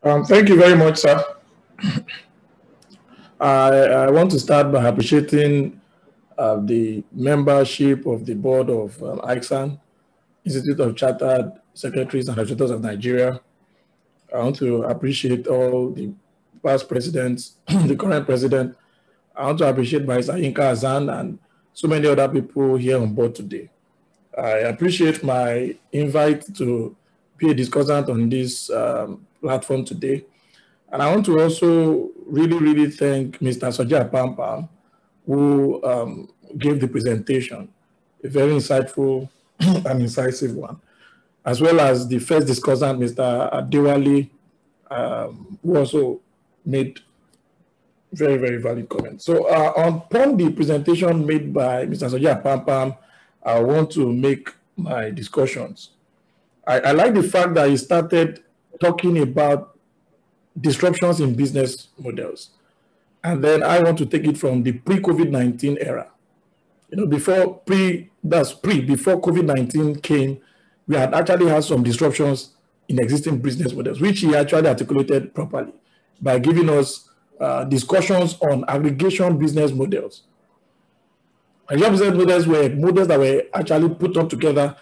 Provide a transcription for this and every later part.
Thank you very much, sir. I want to start by appreciating the membership of the board of ICSAN, Institute of Chartered Secretaries and Registrators of Nigeria. I want to appreciate all the past presidents, the current president. I want to appreciate Barrister Yinka Azan and so many other people here on board today. I appreciate my invite to be a discussant on this platform today. And I want to also really thank Mr. Soja Pampam, who gave the presentation, a very insightful and incisive one, as well as the first discussant, Mr. Adewale, who also made very valid comments. So upon the presentation made by Mr. Soja Pampam, I want to make my discussions. I like the fact that he started talking about disruptions in business models. And then I want to take it from the pre-COVID-19 era. Before COVID-19 came, we had actually had some disruptions in existing business models, which he actually articulated properly by giving us discussions on aggregation business models. Aggregation business models were models that were actually put up together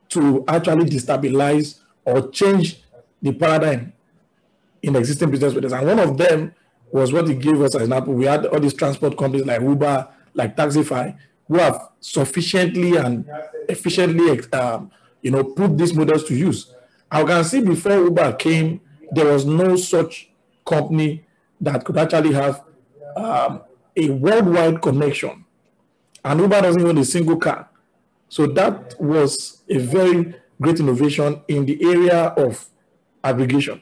to actually destabilize or change the paradigm in existing business models. And one of them was what he gave us as an example. We had all these transport companies like Uber, like Taxify, who have sufficiently and efficiently put these models to use. I can see before Uber came, there was no such company that could actually have a worldwide connection. And Uber doesn't own a single car. So that was a very great innovation in the area of aggregation.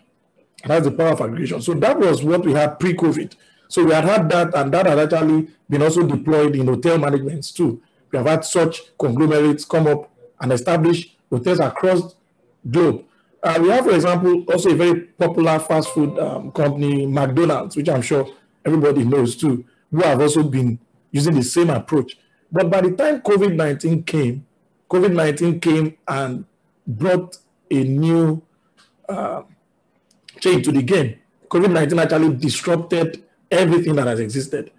That's the power of aggregation. So that was what we had pre-COVID. So we had that, and that had actually been also deployed in hotel management too. We have had such conglomerates come up and establish hotels across the globe. We have, for example, also a very popular fast food company, McDonald's, which I'm sure everybody knows too, who have also been using the same approach. But by the time COVID-19 came and brought a new change to the game. COVID-19 actually disrupted everything that has existed.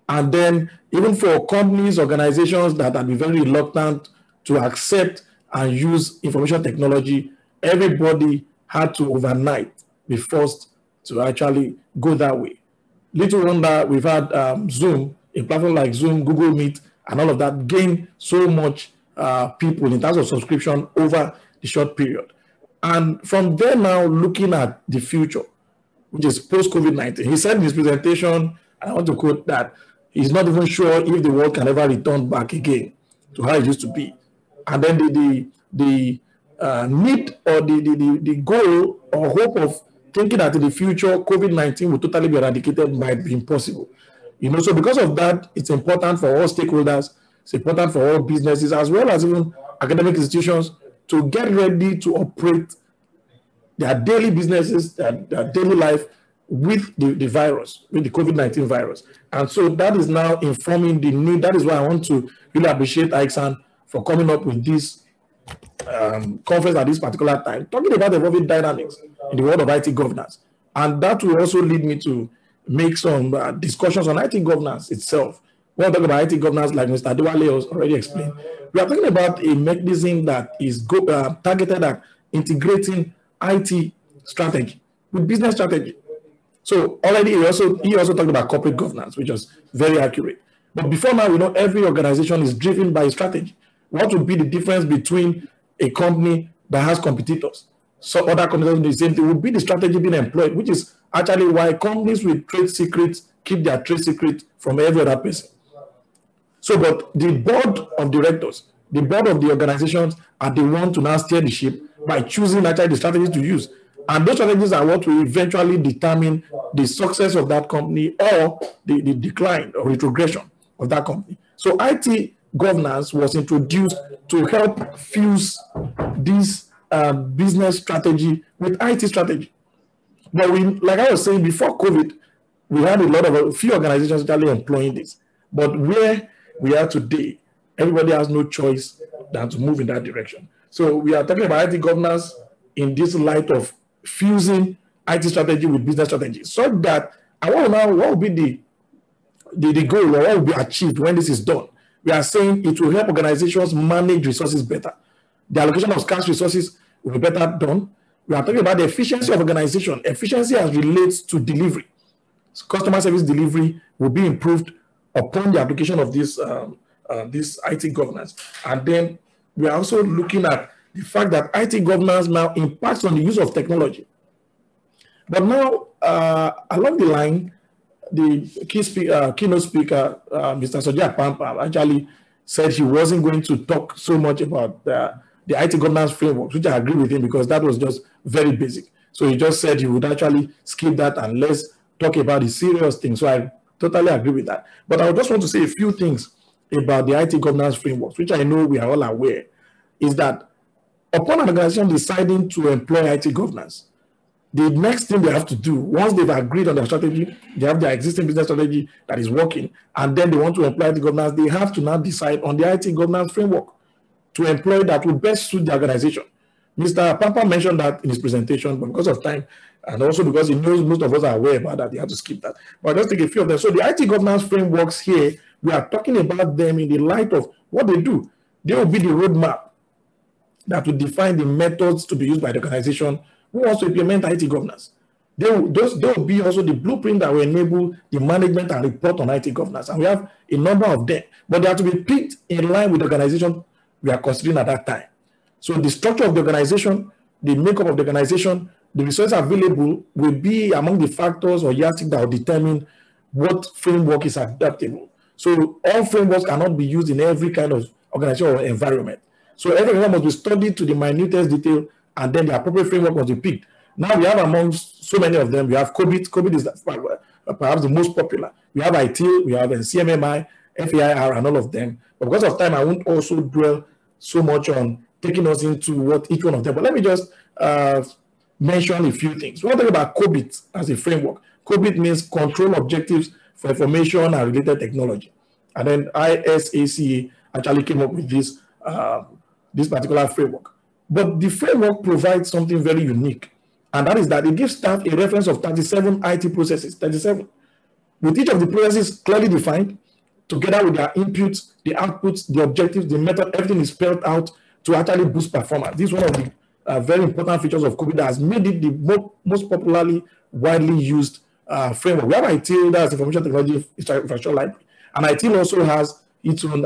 And then even for companies, organizations that had been very reluctant to accept and use information technology, everybody had to overnight be forced to actually go that way. Little wonder we've had Zoom, a platform like Zoom, Google Meet, and all of that gain so much people in terms of subscription over the short period. And from there now, looking at the future, which is post-COVID-19, he said in his presentation, I want to quote that, he's not even sure if the world can ever return back again to how it used to be. And then the need or the goal or hope of thinking that in the future, COVID-19 will totally be eradicated might be impossible. So because of that, it's important for all stakeholders, it's important for all businesses, as well as even academic institutions, to get ready to operate their daily businesses, their daily life with the virus, with the COVID-19 virus. And so that is now informing the need. That is why I want to really appreciate ICSAN for coming up with this conference at this particular time, talking about evolving dynamics in the world of IT governance. And that will also lead me to make some discussions on IT governance itself. When we talk about IT governance, like Mr. Adewale has already explained, we are talking about a mechanism that is targeted at integrating IT strategy with business strategy. So already he also talked about corporate governance, which was very accurate. But before now, we know every organization is driven by strategy. What would be the difference between a company that has competitors? So other companies do the same thing, would be the strategy being employed, which is actually why companies with trade secrets keep their trade secret from every other person. So, but the board of directors, the board of the organizations are the one to now steer the ship by choosing actually the strategies to use. And those strategies are what will eventually determine the success of that company or the decline or retrogression of that company. So IT governance was introduced to help fuse this business strategy with IT strategy. But like I was saying, before COVID, we had a few organizations actually employing this. But where we are today, everybody has no choice than to move in that direction. So we are talking about IT governance in this light of fusing IT strategy with business strategy, so that I want to know what will be the goal, or what will be achieved when this is done. We are saying it will help organizations manage resources better. The allocation of scarce resources will be better done. We are talking about the efficiency of organization. Efficiency as relates to delivery. So customer service delivery will be improved upon the application of this IT governance. And then we are also looking at the fact that IT governance now impacts on the use of technology. But now, along the line, the keynote speaker, Mr. Soja Pampa, actually said he wasn't going to talk so much about the IT governance framework, which I agree with him, because that was just very basic. So he just said he would actually skip that and let's talk about the serious things. So I totally agree with that. But I just want to say a few things about the IT governance frameworks, which I know we are all aware, is that upon an organization deciding to employ IT governance, the next thing they have to do, once they've agreed on their strategy, they have their existing business strategy that is working, and then they want to employ IT governance, they have to now decide on the IT governance framework to employ that will best suit the organization. Mr. Pampa mentioned that in his presentation, but because of time, and also because he knows most of us are aware about that, they have to skip that. But let's take a few of them. So the IT governance frameworks here, we are talking about them in the light of what they do. They will be the roadmap that will define the methods to be used by the organization who wants to implement IT governance. They will be also the blueprint that will enable the management and report on IT governance. And we have a number of them, but they have to be picked in line with the organization we are considering at that time. So the structure of the organization, the makeup of the organization, the resources available will be among the factors or yardsticks that will determine what framework is adaptable. So all frameworks cannot be used in every kind of organization or environment. So everyone must be studied to the minutest detail, and then the appropriate framework must be picked. Now we have amongst so many of them, we have COVID. COVID is perhaps the most popular. We have ITIL, we have CMMI, FAIR, and all of them. But because of time, I won't also dwell so much on taking us into what each one of them. But let me just mention a few things. We're talking about COVID as a framework. COVID means Control Objectives for Information and Related Technology. And then ISACA actually came up with this, this particular framework. But the framework provides something very unique, and that is that it gives staff a reference of 37 IT processes, 37, with each of the processes clearly defined, together with their inputs, the outputs, the objectives, the method, everything is spelled out to actually boost performance. This is one of the very important features of COVID that has made it the most popularly, widely used framework. We have ITIL, that's Information Technology Infrastructure Library, and ITIL also has its own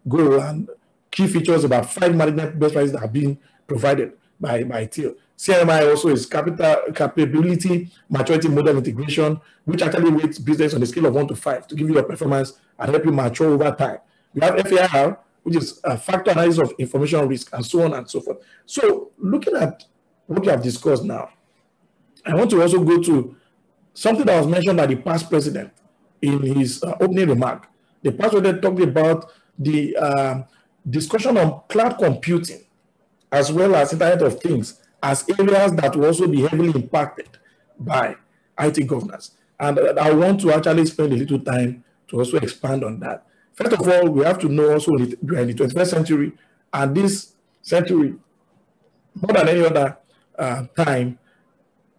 goal and key features about 5 management best practices that have been provided by ITIL. CMI also is capability, maturity, model integration, which actually rates business on a scale of 1 to 5 to give you a performance and help you mature over time. We have FAIR, which is a factor analysis of information risk, and so on and so forth. So looking at what we have discussed now, I want to also go to something that was mentioned by the past president in his opening remark. The past president talked about the discussion on cloud computing as well as Internet of Things as areas that will also be heavily impacted by IT governance. And I want to actually spend a little time to also expand on that. First of all, we have to know also we are in the 21st century, and this century, more than any other time,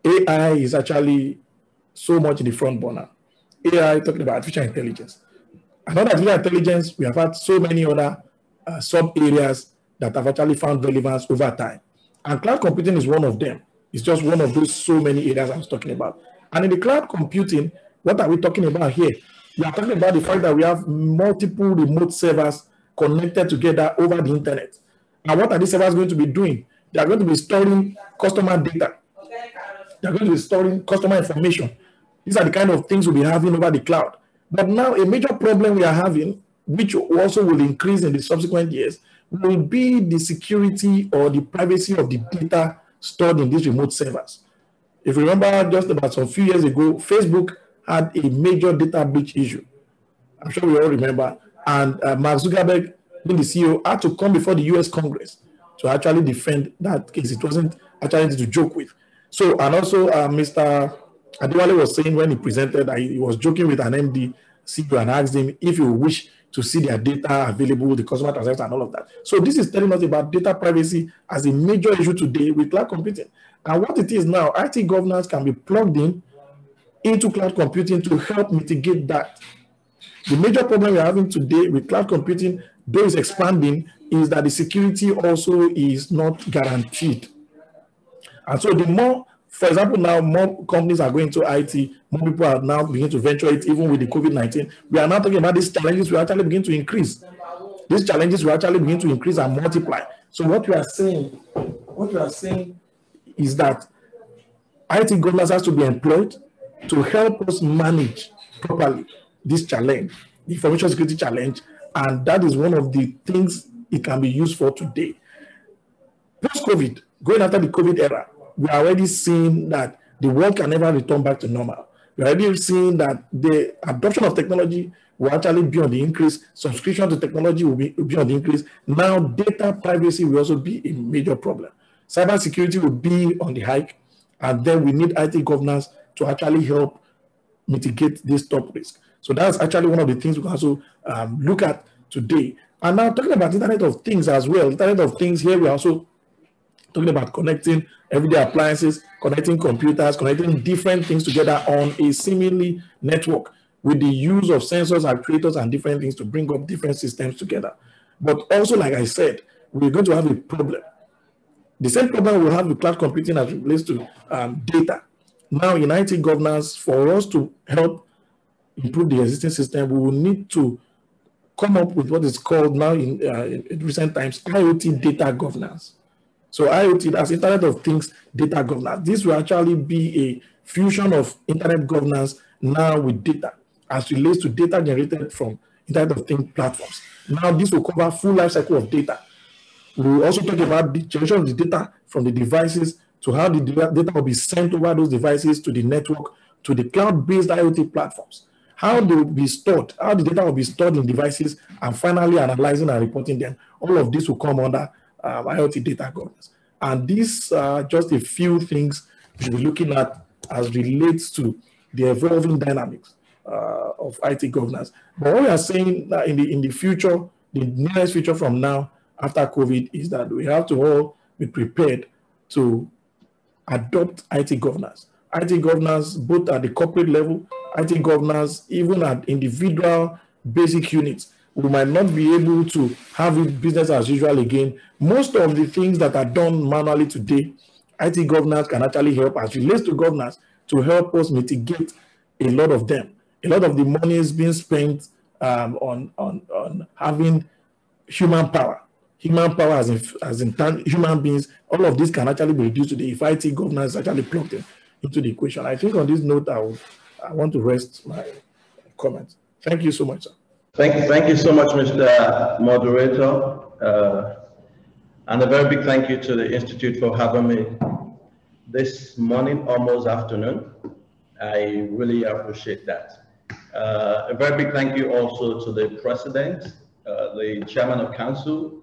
AI is actually so much in the front burner. AI, talking about artificial intelligence. And under artificial intelligence, we have had so many other sub-areas that have actually found relevance over time. And cloud computing is one of them. It's just one of those so many areas I was talking about. And in the cloud computing, what are we talking about here? We are talking about the fact that we have multiple remote servers connected together over the internet. And what are these servers going to be doing? They are going to be storing customer data. They are going to be storing customer information. These are the kind of things we'll be having over the cloud. But now a major problem we are having, which also will increase in the subsequent years, will be the security or the privacy of the data stored in these remote servers. If you remember, just about some few years ago, Facebook had a major data breach issue. I'm sure we all remember. And Mark Zuckerberg, being the CEO, had to come before the US Congress to actually defend that case. It wasn't actually to joke with. So, and also Mr. Adewale was saying when he presented that he was joking with an MD CEO and asked him if you wish to see their data available, the customer transactions and all of that. So this is telling us about data privacy as a major issue today with cloud computing. And what it is now, IT governance can be plugged in into cloud computing to help mitigate that. The major problem we're having today with cloud computing, though it's expanding, is that the security also is not guaranteed. And so the more, for example, now more companies are going to IT, more people are now beginning to venture it, even with the COVID-19. We are now talking about these challenges will actually begin to increase. These challenges will actually begin to increase and multiply. So what we are saying is that IT governance has to be employed to help us manage properly this challenge, the information security challenge, and that is one of the things it can be used for today. Post-COVID, going after the COVID era, we are already seeing that the world can never return back to normal. We are already seeing that the adoption of technology will actually be on the increase. Subscription to technology will be on the increase. Now, data privacy will also be a major problem. Cybersecurity will be on the hike, and then we need IT governance to actually help mitigate this top risk. So that's actually one of the things we can also look at today. And now talking about Internet of Things as well. Internet of Things, here we are also talking about connecting everyday appliances, connecting computers, connecting different things together on a seemingly network with the use of sensors, actuators, and different things to bring up different systems together. But also, like I said, we're going to have a problem. The same problem we'll have with cloud computing as it relates to data. Now, in IT governance, for us to help improve the existing system, we will need to come up with what is called now in recent times IoT data governance. So IoT, that's Internet of Things data governance. This will actually be a fusion of Internet governance now with data as relates to data generated from Internet of Things platforms. Now, this will cover full life cycle of data. We will also talk about the generation of the data from the devices to how the data will be sent over those devices to the network, to the cloud-based IoT platforms. How they will be stored, how the data will be stored in devices, and finally analyzing and reporting them. All of this will come under IoT data governance. And these are just a few things we'll be looking at as relates to the evolving dynamics of IT governance. But what we are saying that in the future, the nearest future from now, after COVID, is that we have to all be prepared to adopt IT governance. IT governance, both at the corporate level, IT governance, even at individual basic units. We might not be able to have it business as usual again. Most of the things that are done manually today, IT governance can actually help as relates to governance to help us mitigate a lot of them. A lot of the money is being spent on having human power. Human power as in human beings, all of this can actually be reduced today if IT governance is actually plugged into the equation. I think on this note, I want to rest my comments. Thank you so much, sir. Thank you so much, Mr. Moderator. And a very big thank you to the Institute for having me this morning, almost afternoon. I really appreciate that. A very big thank you also to the President, the Chairman of Council,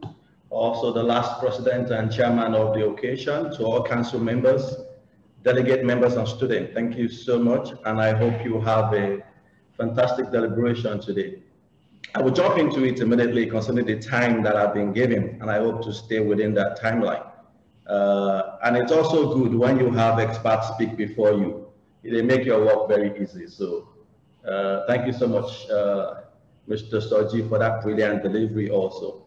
also the last President and Chairman of the occasion, to all Council members, delegate members and students. Thank you so much, and I hope you have a fantastic deliberation today. I will jump into it immediately concerning the time that I've been given, and I hope to stay within that timeline. And it's also good when you have experts speak before you. They make your work very easy. So thank you so much, Mr. Soji, for that brilliant delivery also.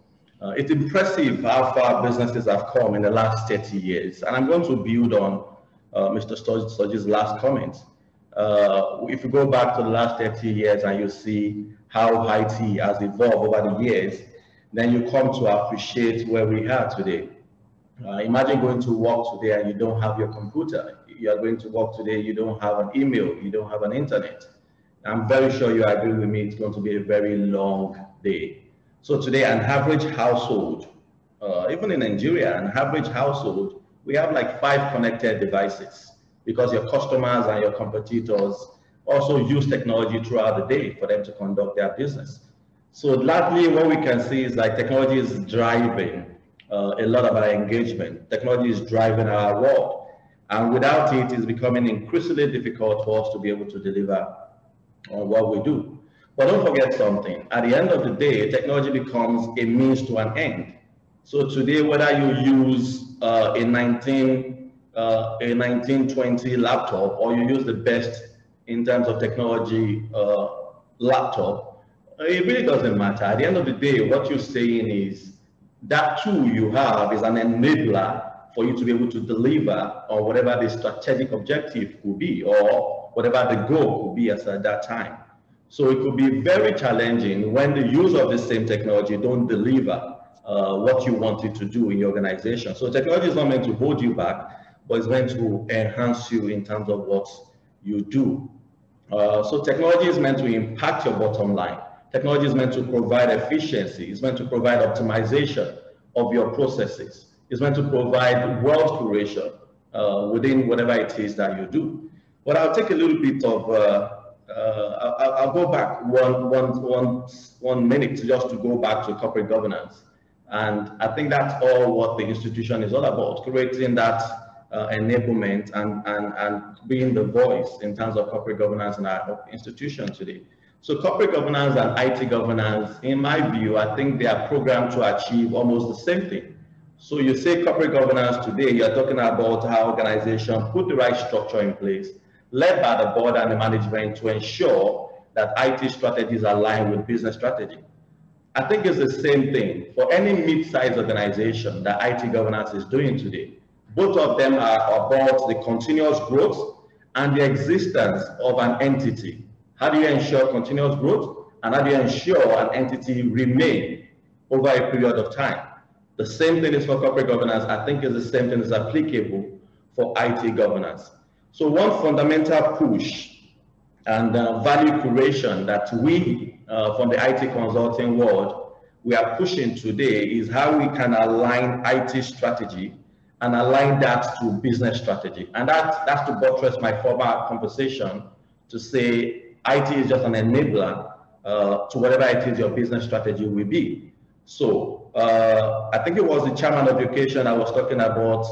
It's impressive how far businesses have come in the last 30 years. And I'm going to build on Mr. Soji's last comment. If you go back to the last 30 years and you see how IT has evolved over the years, then you come to appreciate where we are today. Imagine going to work today and you don't have your computer. You are going to work today, you don't have an email, you don't have an internet. I'm very sure you agree with me, it's going to be a very long day. So today, an average household, even in Nigeria, an average household, we have like 5 connected devices because your customers and your competitors also use technology throughout the day for them to conduct their business. So largely what we can see is that technology is driving a lot of our engagement. Technology is driving our world. And without it, it's becoming increasingly difficult for us to be able to deliver on what we do. But don't forget something. At the end of the day, technology becomes a means to an end. So today, whether you use a a 1920 laptop or you use the best in terms of technology laptop, it really doesn't matter. At the end of the day, what you're saying is that tool you have is an enabler for you to be able to deliver on whatever the strategic objective could be or whatever the goal could be as at that time. So it could be very challenging when the use of the same technology don't deliver what you want it to do in your organization. So technology is not meant to hold you back, but it's meant to enhance you in terms of what you do. So technology is meant to impact your bottom line. Technology is meant to provide efficiency. It's meant to provide optimization of your processes. It's meant to provide wealth creation within whatever it is that you do. But I'll take a little bit of, I'll go back one minute just to go back to corporate governance. And I think that's all what the institution is all about, creating that enablement and being the voice in terms of corporate governance in our institution today. So corporate governance and IT governance, in my view, I think they are programmed to achieve almost the same thing. So you say corporate governance today, you're talking about how organizations put the right structure in place, led by the board and the management to ensure that IT strategies align with business strategy. I think it's the same thing for any mid-sized organization that IT governance is doing today. Both of them are about the continuous growth and the existence of an entity. How do you ensure continuous growth? And how do you ensure an entity remain over a period of time? The same thing is for corporate governance. I think is the same thing is applicable for IT governance. So one fundamental push and value creation that we from the IT consulting world, we are pushing today is how we can align IT strategy and align that to business strategy. And that's to buttress my former conversation to say IT is just an enabler to whatever it is your business strategy will be. So I think it was the chairman of education I was talking about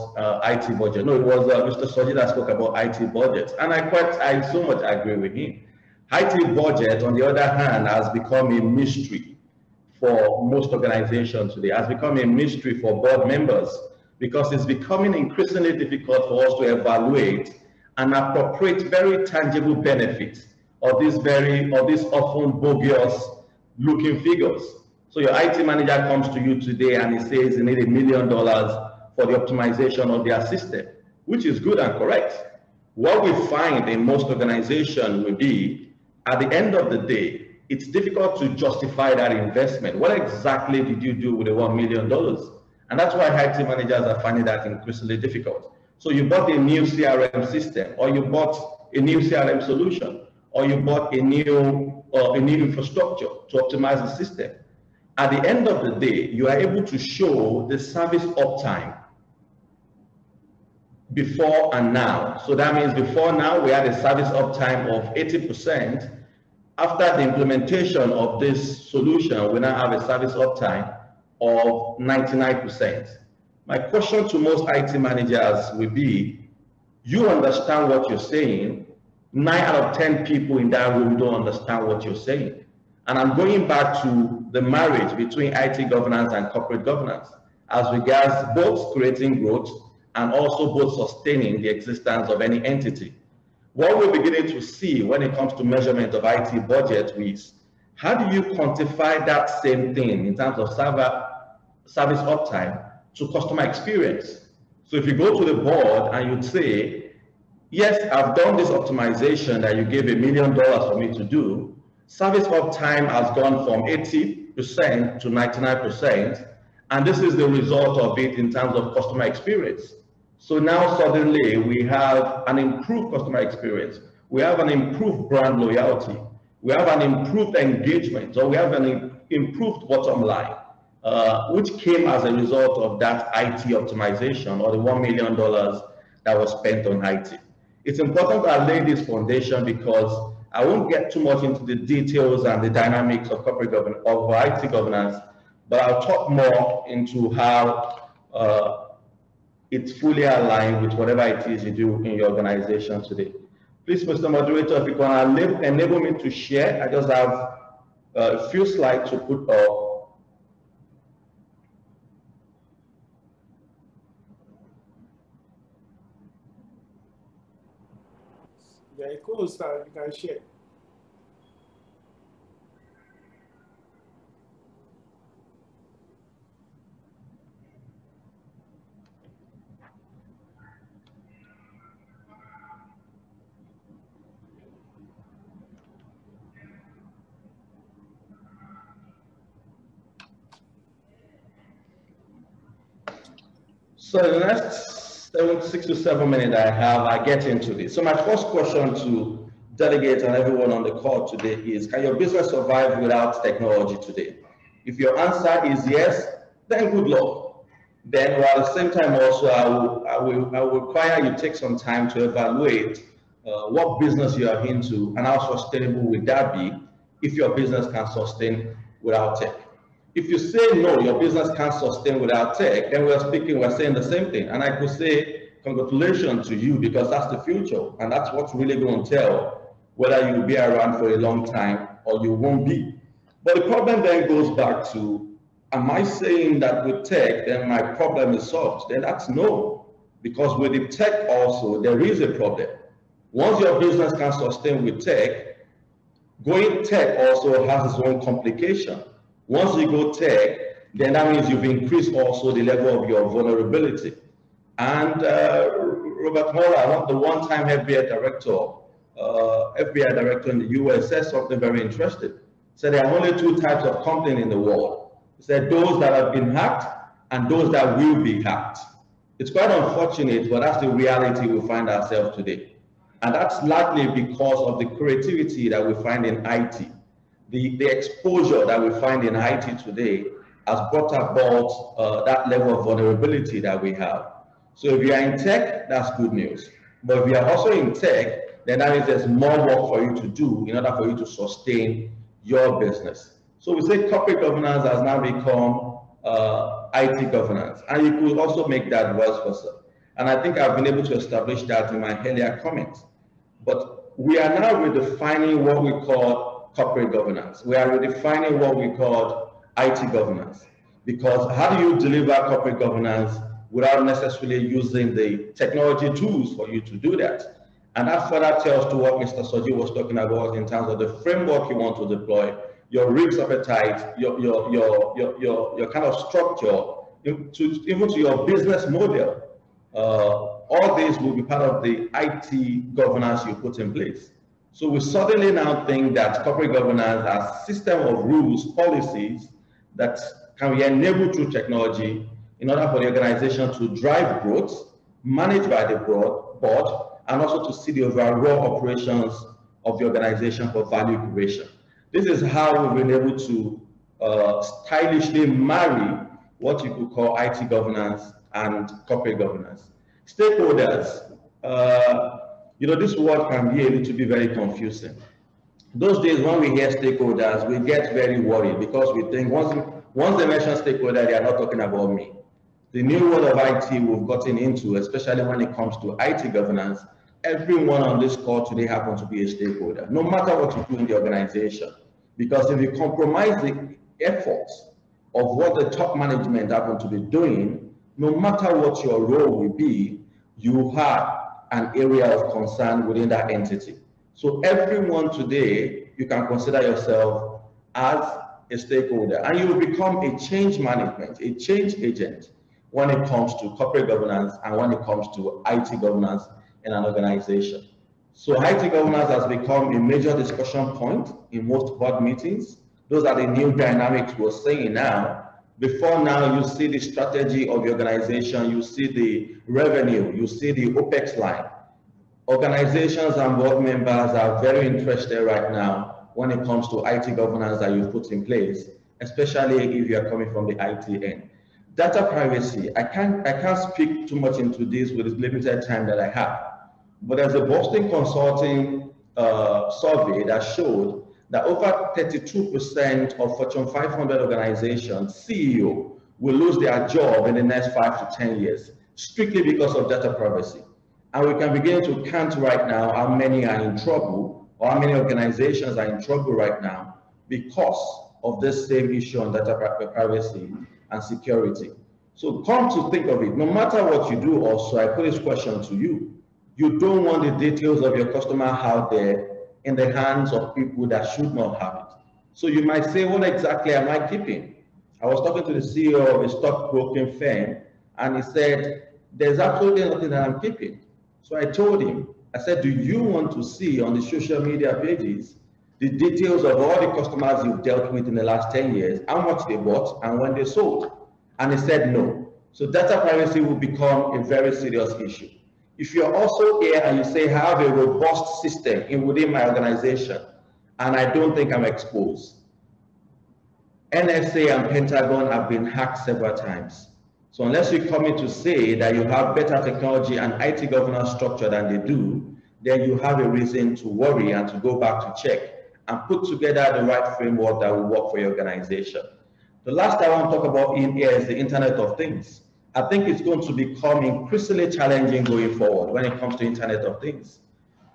IT budget. No, it was Mr. Soji that spoke about IT budget. And I so much agree with him. IT budget, on the other hand, has become a mystery for most organizations today, has become a mystery for board members, because it's becoming increasingly difficult for us to evaluate and appropriate very tangible benefits of these often bogus looking figures. So your IT manager comes to you today and he says he needs $1 million for the optimization of their system, which is good and correct. What we find in most organizations will be, at the end of the day, it's difficult to justify that investment. What exactly did you do with the $1 million? And that's why IT managers are finding that increasingly difficult. So you bought a new CRM system, or you bought a new CRM solution, or you bought a new infrastructure to optimize the system. At the end of the day, you are able to show the service uptime before and now. So that means before now, we had a service uptime of 80%. After the implementation of this solution, we now have a service uptime of 99%. My question to most IT managers will be, you understand what you're saying. 9 out of 10 people in that room don't understand what you're saying. And I'm going back to the marriage between IT governance and corporate governance as regards both creating growth and also both sustaining the existence of any entity. What we're beginning to see when it comes to measurement of IT budget is, how do you quantify that same thing in terms of service uptime to customer experience? So if you go to the board and you'd say, yes, I've done this optimization that you gave $1 million for me to do, service uptime has gone from 80% to 99%, and this is the result of it in terms of customer experience. So now suddenly we have an improved customer experience, we have an improved brand loyalty, we have an improved engagement, or we have an improved bottom line, which came as a result of that IT optimization, or the $1 million that was spent on IT. It's important to lay this foundation because I won't get too much into the details and the dynamics of corporate governance, of IT governance, but I'll talk more into how it's fully aligned with whatever it is you do in your organization today. Please, Mr. Moderator, if you can enable me to share, I just have a few slides to put up. co-host, you can share. So in the next 6 to 7 minutes I have, I get into this. So my first question to delegates and everyone on the call today is, can your business survive without technology today? If your answer is yes, then good luck. Then while at the same time also, I will require you take some time to evaluate what business you are into and how sustainable would that be if your business can sustain without tech. If you say no, your business can't sustain without tech, then we're saying the same thing. And I could say, congratulations to you, because that's the future. And that's what's really going to tell whether you'll be around for a long time or you won't be. But the problem then goes back to, am I saying that with tech, then my problem is solved? Then that's no. Because with the tech also, there is a problem. Once your business can sustain with tech, going tech also has its own complication. Once you go tech, then that means you've increased also the level of your vulnerability. And Robert Mueller, the one-time FBI director in the US, said something very interesting. He said there are only two types of company in the world. He said those that have been hacked and those that will be hacked. It's quite unfortunate, but that's the reality we find ourselves today. And that's largely because of the creativity that we find in IT. The exposure that we find in IT today has brought about that level of vulnerability that we have. So if you are in tech, that's good news. But if you are also in tech, then that means there's more work for you to do in order for you to sustain your business. So we say corporate governance has now become IT governance. And you could also make that vice versa. And I think I've been able to establish that in my earlier comments. But we are now redefining what we call corporate governance. We are redefining what we call IT governance. Because how do you deliver corporate governance without necessarily using the technology tools for you to do that? And that further tells to what Mr. Soji was talking about in terms of the framework you want to deploy, your risk appetite, your kind of structure, even to your business model. All these will be part of the IT governance you put in place. So we suddenly now think that corporate governance as a system of rules, policies that can be enabled through technology in order for the organization to drive growth, managed by the board, and also to see the overall operations of the organization for value creation. This is how we've been able to stylishly marry what you could call IT governance and corporate governance. Stakeholders, this word can be a little bit very confusing. Those days when we hear stakeholders, we get very worried because we think once they mention stakeholder, they are not talking about me. The new world of IT we've gotten into, especially when it comes to IT governance, everyone on this call today happens to be a stakeholder, no matter what you do in the organization. Because if you compromise the efforts of what the top management happen to be doing, no matter what your role will be, you have an area of concern within that entity. So everyone today, you can consider yourself as a stakeholder, and you will become a change management, a change agent when it comes to corporate governance and when it comes to IT governance in an organization. So IT governance has become a major discussion point in most board meetings. Those are the new dynamics we're seeing now. Before now, you see the strategy of the organization, you see the revenue, you see the OPEX line. Organizations and board members are very interested right now when it comes to IT governance that you've put in place, especially if you're coming from the IT end. Data privacy, I can't speak too much into this with the limited time that I have, but there's a Boston Consulting survey that showed that over 32% of Fortune 500 organizations, CEO, will lose their job in the next 5 to 10 years, strictly because of data privacy. And we can begin to count right now how many are in trouble, or how many organizations are in trouble right now because of this same issue on data privacy and security. So come to think of it, no matter what you do also, I put this question to you. You don't want the details of your customer out there in the hands of people that should not have it. So you might say, what exactly am I keeping? I was talking to the CEO of a stockbroking firm, and he said, there's absolutely nothing that I'm keeping. So I told him, I said, do you want to see on the social media pages the details of all the customers you've dealt with in the last 10 years, how much they bought and when they sold? And he said no. So data privacy will become a very serious issue. If you're also here and you say, I have a robust system within my organization, and I don't think I'm exposed. NSA and Pentagon have been hacked several times. So unless you come in to say that you have better technology and IT governance structure than they do, then you have a reason to worry and to go back to check and put together the right framework that will work for your organization. The last I want to talk about in here is the Internet of Things. I think it's going to become increasingly challenging going forward when it comes to Internet of Things.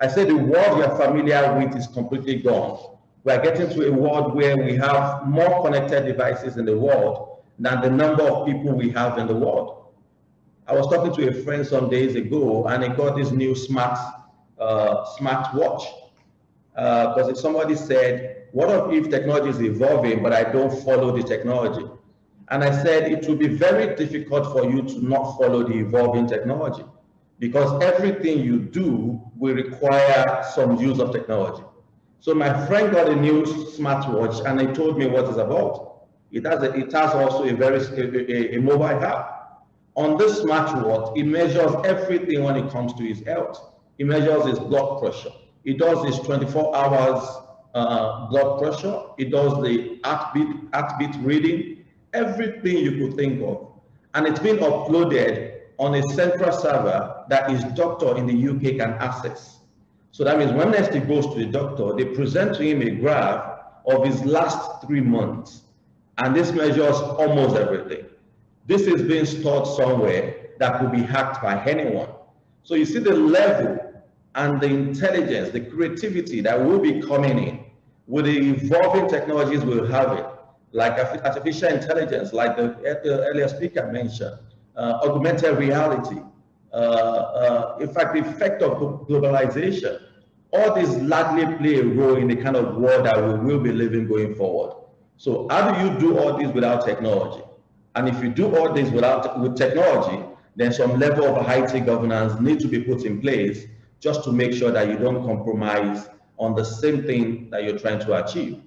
I say the world you're familiar with is completely gone. We are getting to a world where we have more connected devices in the world than the number of people we have in the world. I was talking to a friend some days ago, and he got this new smart watch. Because if somebody said, what if technology is evolving, but I don't follow the technology? And I said, it will be very difficult for you to not follow the evolving technology, because everything you do will require some use of technology. So my friend got a new smartwatch, and he told me what it's about. It has also a mobile app. On this smartwatch, it measures everything when it comes to his health. It measures his blood pressure. It does his 24 hours blood pressure. It does the heartbeat reading, everything you could think of. And it's been uploaded on a central server that his doctor in the UK can access. So that means when next he goes to the doctor, they present to him a graph of his last 3 months. And this measures almost everything. This is being stored somewhere that could be hacked by anyone. So you see the level and the intelligence, the creativity that will be coming in with the evolving technologies we'll have it, like artificial intelligence, like the earlier speaker mentioned, augmented reality, in fact, the effect of globalization. All these largely play a role in the kind of world that we will be living going forward. So how do you do all this without technology? And if you do all this with technology, then some level of IT governance needs to be put in place just to make sure that you don't compromise on the same thing that you're trying to achieve.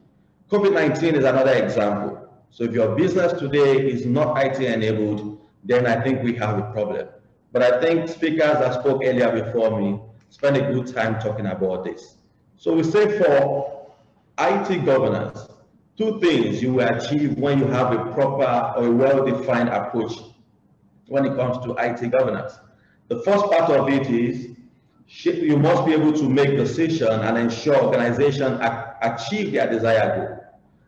COVID-19 is another example. So if your business today is not IT enabled, then I think we have a problem. But I think speakers that spoke earlier before me spent a good time talking about this. So we say for IT governance, two things you will achieve when you have a proper or a well-defined approach when it comes to IT governance. The first part of it is you must be able to make decisions and ensure organizations achieve their desired goal.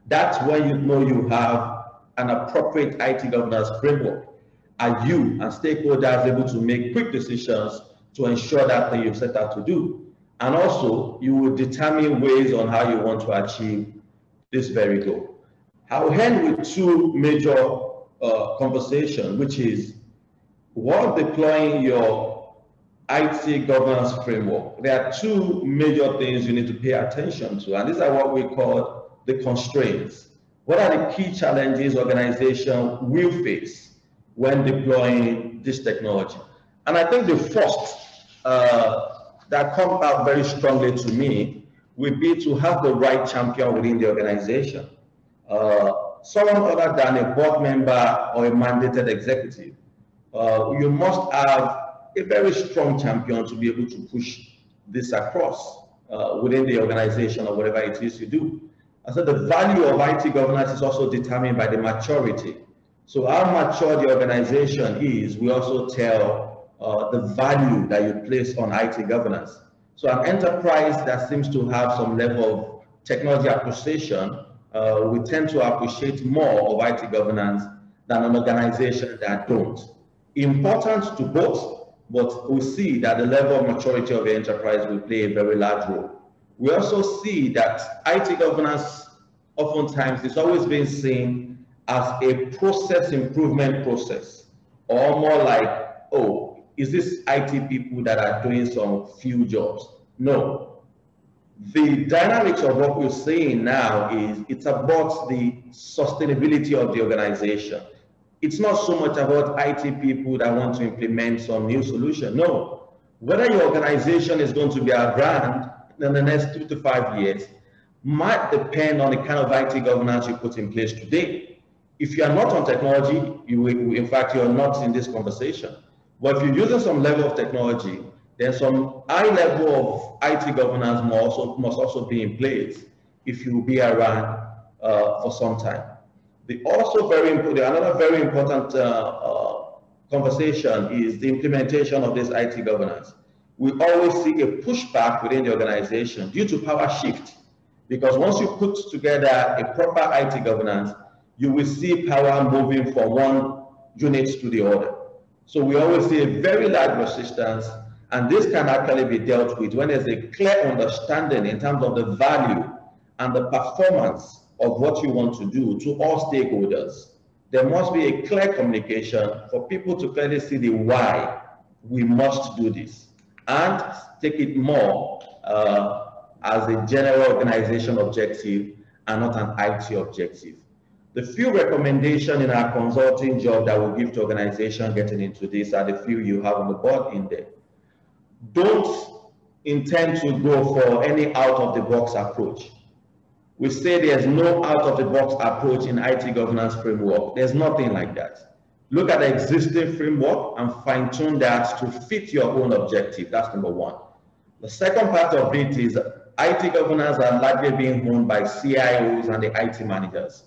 That's when you know you have an appropriate IT governance framework. Are you and stakeholders able to make quick decisions to ensure that thing you've set out to do? And also, you will determine ways on how you want to achieve this very goal. I'll end with two major conversations, which is while deploying your IT governance framework, there are two major things you need to pay attention to, and these are what we call the constraints. What are the key challenges organizations will face when deploying this technology? And I think the first that comes out very strongly to me would be to have the right champion within the organization. Someone other than a board member or a mandated executive. You must have a very strong champion to be able to push this across within the organization or whatever it is you do. I said the value of IT governance is also determined by the maturity. So how mature the organization is, we also tell the value that you place on IT governance. So an enterprise that seems to have some level of technology appreciation, we tend to appreciate more of IT governance than an organization that don't. Important to both, but we see that the level of maturity of the enterprise will play a very large role. We also see that IT governance oftentimes is always being seen as a process improvement process, or more like, oh, is this IT people that are doing some few jobs? No. The dynamics of what we're seeing now is it's about the sustainability of the organization. It's not so much about IT people that want to implement some new solution. No. Whether your organization is going to be around in the next 2 to 5 years might depend on the kind of IT governance you put in place today. If you are not on technology, in fact, you're not in this conversation. But if you're using some level of technology, then some high level of IT governance must also be in place if you will be around for some time. Another very important conversation is the implementation of this IT governance. We always see a pushback within the organization due to power shift, because once you put together a proper IT governance, you will see power moving from one unit to the other. So we always see a very large resistance, and this can actually be dealt with when there's a clear understanding in terms of the value and the performance of what you want to do to all stakeholders. There must be a clear communication for people to clearly see the why we must do this, and take it more as a general organization objective and not an IT objective. The few recommendations in our consulting job that we give to organizations getting into this are the few you have on the board in there. Don't intend to go for any out-of-the-box approach. We say there's no out-of-the-box approach in IT governance framework. There's nothing like that. Look at the existing framework and fine-tune that to fit your own objective. That's number one. The second part of it is IT governance are largely being owned by CIOs and the IT managers.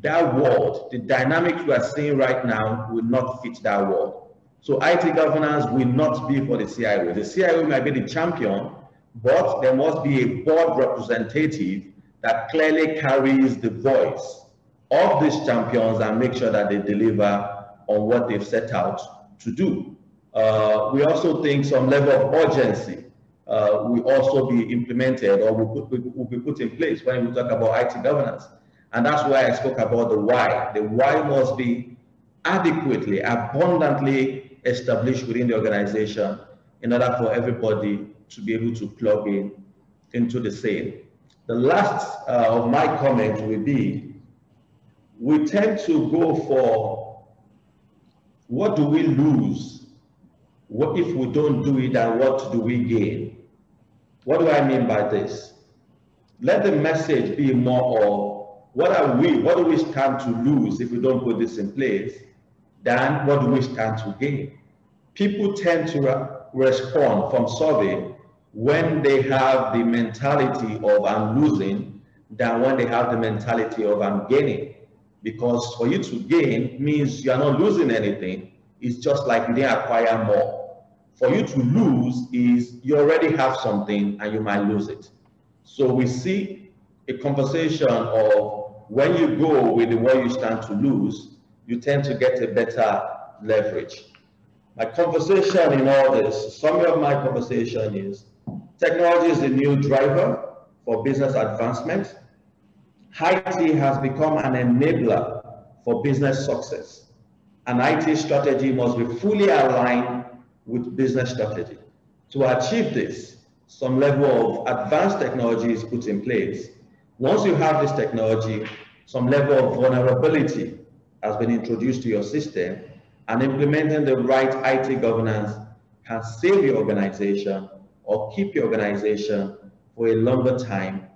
That world, the dynamics we are seeing right now will not fit that world. So IT governance will not be for the CIO. The CIO might be the champion, but there must be a board representative that clearly carries the voice of these champions and make sure that they deliver on what they've set out to do. We also think some level of urgency will also be implemented or will be put in place when we talk about IT governance. And that's why I spoke about the why. The why must be adequately, abundantly established within the organization in order for everybody to be able to plug into the same. The last of my comments will be, we tend to go for what do we lose? What if we don't do it, and what do we gain? What do I mean by this? Let the message be more of what do we stand to lose if we don't put this in place, than what do we stand to gain. People tend to respond from survey when they have the mentality of I'm losing than when they have the mentality of I'm gaining. Because for you to gain means you're not losing anything. It's just like you didn't acquire more. For you to lose is you already have something and you might lose it. So we see a conversation of when you go with the what you stand to lose, you tend to get a better leverage. My conversation in all this, summary of my conversation is, technology is the new driver for business advancement. IT has become an enabler for business success. An IT strategy must be fully aligned with business strategy. To achieve this, some level of advanced technology is put in place. Once you have this technology, some level of vulnerability has been introduced to your system, and implementing the right IT governance can save your organization or keep your organization for a longer time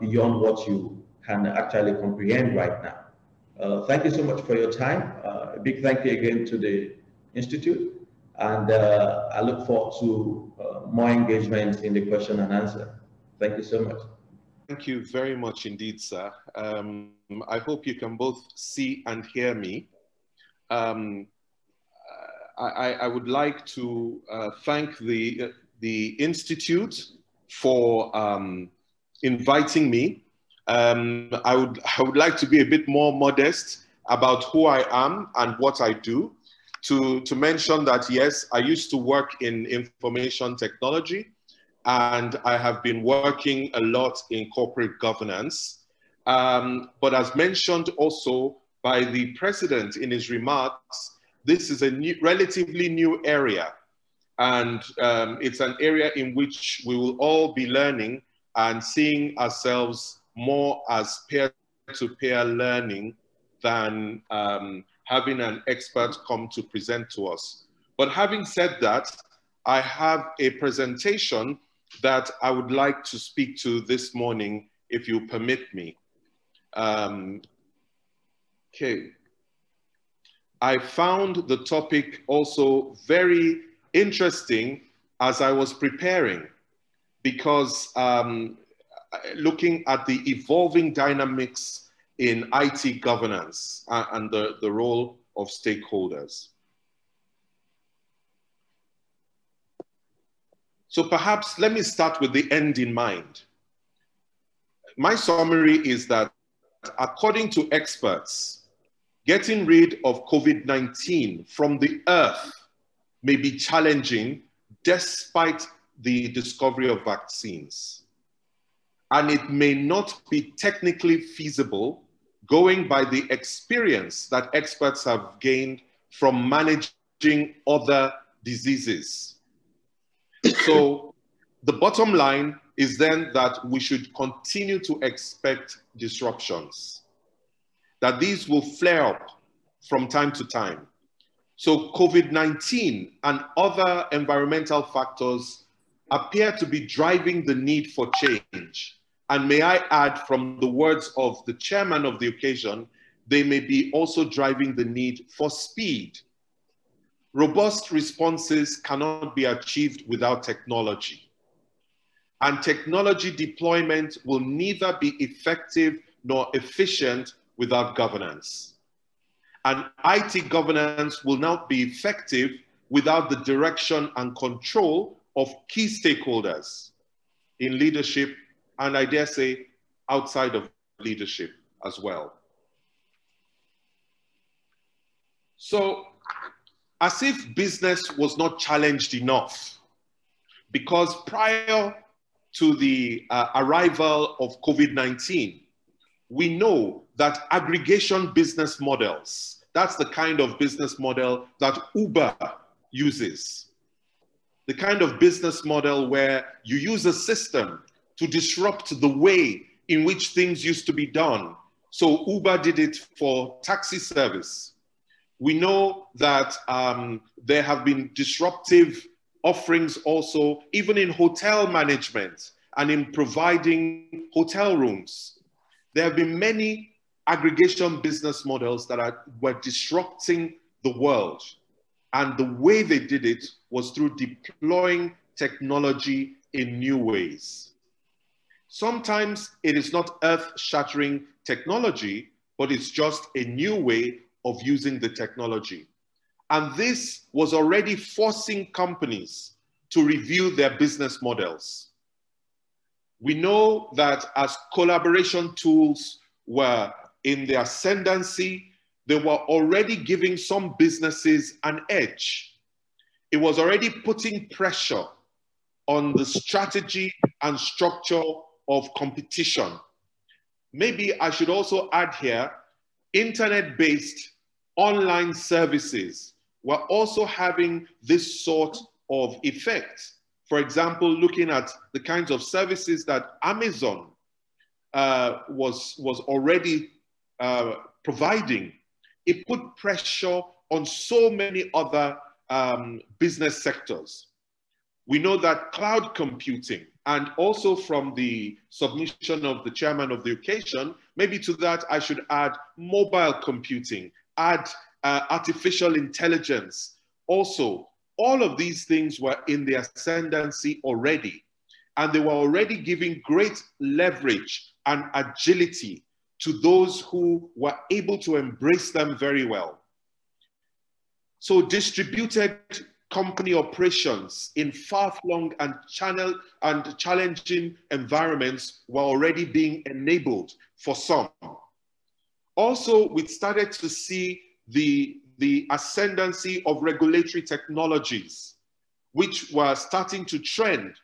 beyond what you can actually comprehend right now. Thank you so much for your time. A big thank you again to the Institute, and I look forward to more engagement in the question and answer. Thank you so much. Thank you very much indeed, sir. I hope you can both see and hear me. I would like to thank the Institute for inviting me. I would like to be a bit more modest about who I am and what I do. To mention that, yes, I used to work in information technology, and I have been working a lot in corporate governance. But as mentioned also by the president in his remarks, this is a relatively new area. And it's an area in which we will all be learning and seeing ourselves more as peer-to-peer learning than having an expert come to present to us. But having said that, I have a presentation that I would like to speak to this morning, if you permit me. Okay. I found the topic also very interesting as I was preparing, because looking at the evolving dynamics in IT governance and the role of stakeholders. So perhaps let me start with the end in mind. My summary is that according to experts, getting rid of COVID-19 from the earth may be challenging despite the discovery of vaccines. And it may not be technically feasible going by the experience that experts have gained from managing other diseases. So the bottom line is then that we should continue to expect disruptions, that these will flare up from time to time. So COVID-19 and other environmental factors appear to be driving the need for change. And may I add, from the words of the chairman of the occasion, they may be also driving the need for speed. Robust responses cannot be achieved without technology. And technology deployment will neither be effective nor efficient without governance. And IT governance will not be effective without the direction and control of key stakeholders in leadership, and I dare say outside of leadership as well. So, as if business was not challenged enough, because prior to the arrival of COVID-19, we know that aggregation business models, that's the kind of business model that Uber uses. The kind of business model where you use a system to disrupt the way in which things used to be done. So Uber did it for taxi service. We know that there have been disruptive offerings also, even in hotel management and in providing hotel rooms. There have been many aggregation business models that were disrupting the world. And the way they did it was through deploying technology in new ways. Sometimes it is not earth-shattering technology, but it's just a new way of using the technology. And this was already forcing companies to review their business models. We know that as collaboration tools were in their ascendancy, they were already giving some businesses an edge. It was already putting pressure on the strategy and structure of competition. Maybe I should also add here, internet-based online services were also having this sort of effect. For example, looking at the kinds of services that Amazon was already providing, it put pressure on so many other business sectors. We know that cloud computing, and also from the submission of the chairman of the occasion, maybe to that I should add mobile computing, add artificial intelligence. Also, all of these things were in the ascendancy already, and they were already giving great leverage and agility to those who were able to embrace them very well. So distributed company operations in far-flung and challenging environments were already being enabled for some. Also, we started to see the ascendancy of regulatory technologies, which were starting to trend,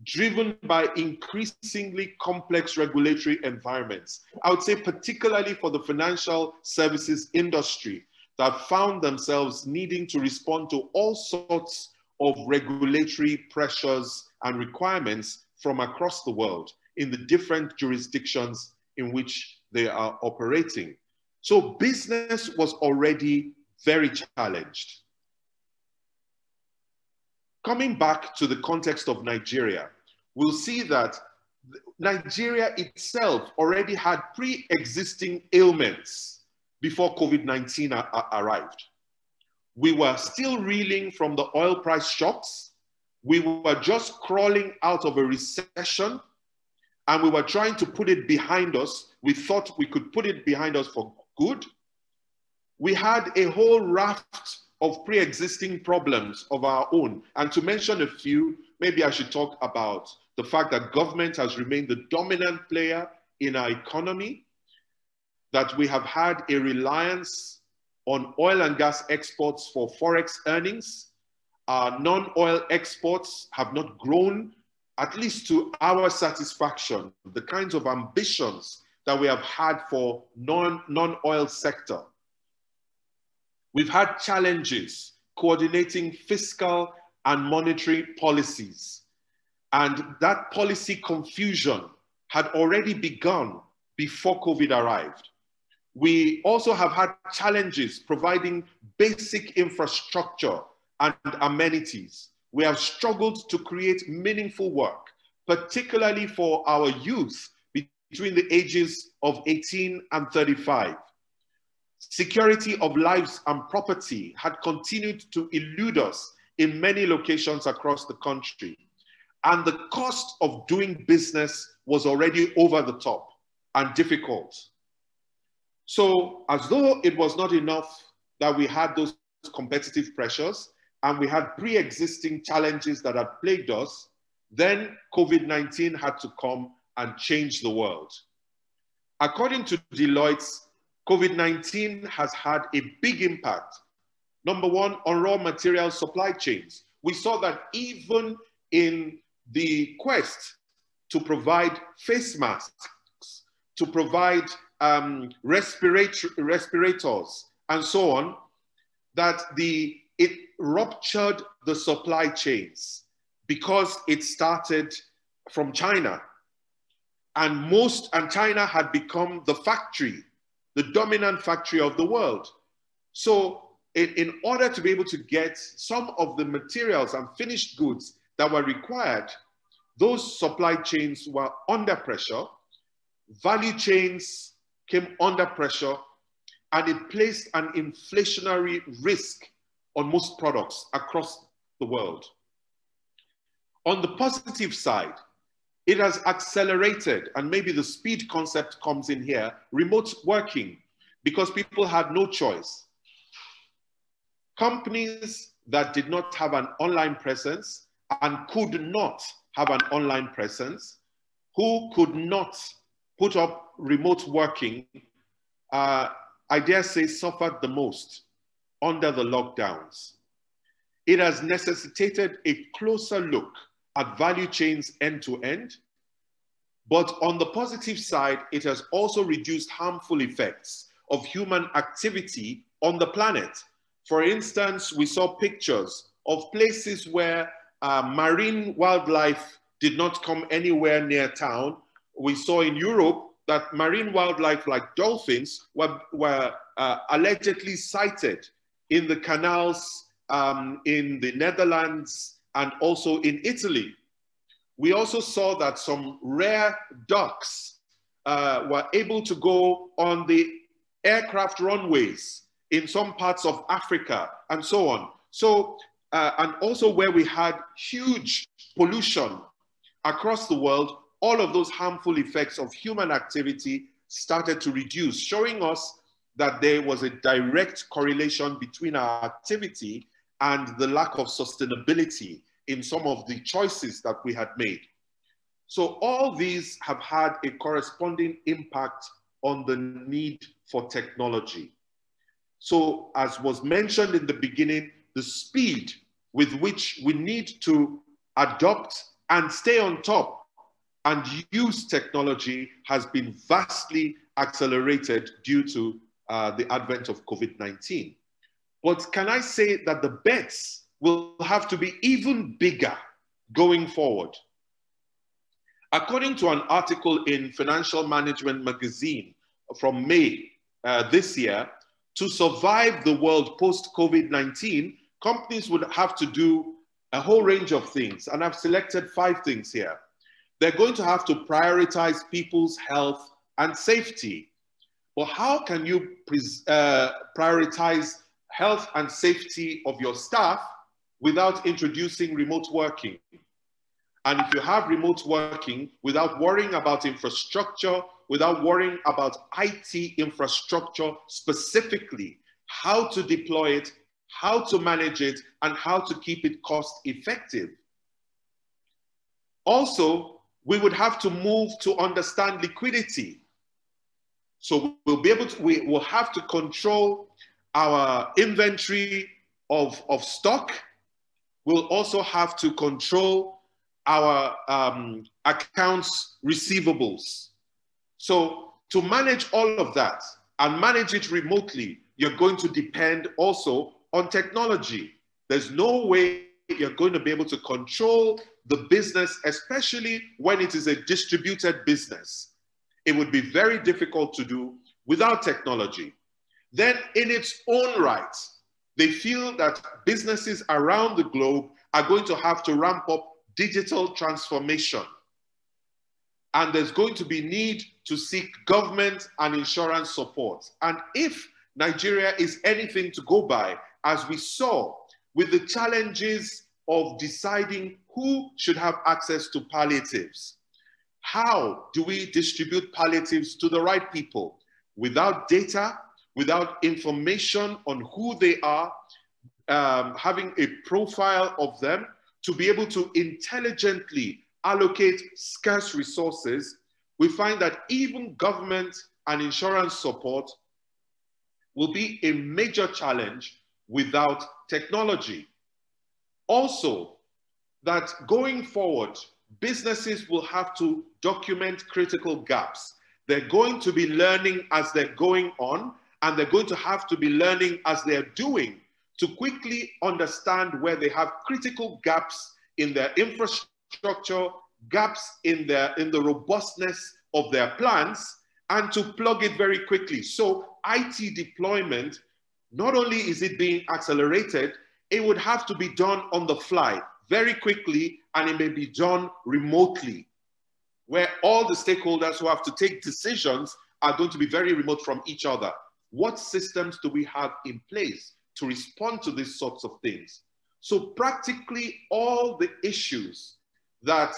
driven by increasingly complex regulatory environments. I would say particularly for the financial services industry, that found themselves needing to respond to all sorts of regulatory pressures and requirements from across the world in the different jurisdictions in which they are operating. So business was already very challenged. Coming back to the context of Nigeria, we'll see that Nigeria itself already had pre-existing ailments before COVID-19 arrived. We were still reeling from the oil price shocks. We were just crawling out of a recession, and we were trying to put it behind us. We thought we could put it behind us for good. We had a whole raft of pre-existing problems of our own. And to mention a few, maybe I should talk about the fact that government has remained the dominant player in our economy, that we have had a reliance on oil and gas exports for forex earnings. Our non-oil exports have not grown, at least to our satisfaction, the kinds of ambitions that we have had for non-oil sector. We've had challenges coordinating fiscal and monetary policies. And that policy confusion had already begun before COVID arrived. We also have had challenges providing basic infrastructure and amenities. We have struggled to create meaningful work, particularly for our youth between the ages of 18 and 35. Security of lives and property had continued to elude us in many locations across the country. And the cost of doing business was already over the top and difficult. So as though it was not enough that we had those competitive pressures and we had pre-existing challenges that had plagued us, then COVID-19 had to come and change the world. According to Deloitte, COVID-19 has had a big impact. Number one, on raw material supply chains. We saw that even in the quest to provide face masks, to provide respirators, and so on, that it ruptured the supply chains because it started from China. And China had become the factory, the dominant factory of the world. So in order to be able to get some of the materials and finished goods that were required, those supply chains were under pressure, value chains came under pressure, and it placed an inflationary risk on most products across the world. On the positive side, it has accelerated, and maybe the speed concept comes in here, remote working, because people had no choice. Companies that did not have an online presence and could not have an online presence, who could not put up remote working, I dare say suffered the most under the lockdowns. It has necessitated a closer look at value chains end to end. But on the positive side, it has also reduced harmful effects of human activity on the planet. For instance, we saw pictures of places where marine wildlife did not come anywhere near town. We saw in Europe that marine wildlife like dolphins were allegedly sighted in the canals in the Netherlands and also in Italy. We also saw that some rare ducks were able to go on the aircraft runways in some parts of Africa and so on. So, and also where we had huge pollution across the world, all of those harmful effects of human activity started to reduce, showing us that there was a direct correlation between our activity and the lack of sustainability in some of the choices that we had made. So all these have had a corresponding impact on the need for technology. So as was mentioned in the beginning, the speed with which we need to adopt and stay on top and use technology has been vastly accelerated due to the advent of COVID-19. But can I say that the bets will have to be even bigger going forward? According to an article in Financial Management magazine from May this year, to survive the world post-COVID-19, companies would have to do a whole range of things. And I've selected 5 things here. They're going to have to prioritize people's health and safety. Well, how can you prioritize health and safety of your staff without introducing remote working? And if you have remote working without worrying about infrastructure, without worrying about IT infrastructure specifically, how to deploy it, how to manage it, and how to keep it cost effective. Also, we would have to move to understand liquidity. So we will have to control our inventory of stock. We'll also have to control our accounts receivables. So to manage all of that and manage it remotely, you're going to depend also on technology. There's no way you're going to be able to control the business, especially when it is a distributed business. It would be very difficult to do without technology. Then in its own right, they feel that businesses around the globe are going to have to ramp up digital transformation. And there's going to be need to seek government and insurance support. And if Nigeria is anything to go by, as we saw with the challenges of deciding who should have access to palliatives, how do we distribute palliatives to the right people? Without data, without information on who they are, having a profile of them, to be able to intelligently allocate scarce resources, we find that even government and insurance support will be a major challenge without technology. Also, that going forward, businesses will have to document critical gaps. They're going to be learning as they're going on, and they're going to have to be learning as they're doing to quickly understand where they have critical gaps in their infrastructure, gaps in the robustness of their plans, and to plug it very quickly. So IT deployment, not only is it being accelerated, it would have to be done on the fly very quickly, and it may be done remotely, where all the stakeholders who have to take decisions are going to be very remote from each other. What systems do we have in place to respond to these sorts of things? So practically all the issues that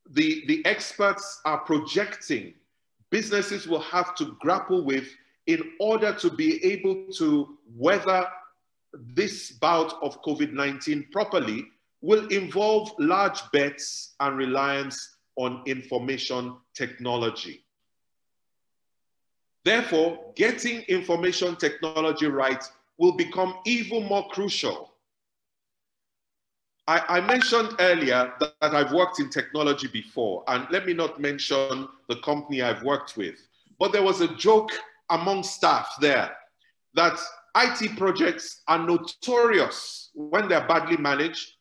the experts are projecting, businesses will have to grapple with in order to be able to weather this bout of COVID-19 properly, will involve large bets and reliance on information technology. Therefore, getting information technology right will become even more crucial. I mentioned earlier that I've worked in technology before, and let me not mention the company I've worked with, but there was a joke among staff there that IT projects are notorious when they're badly managed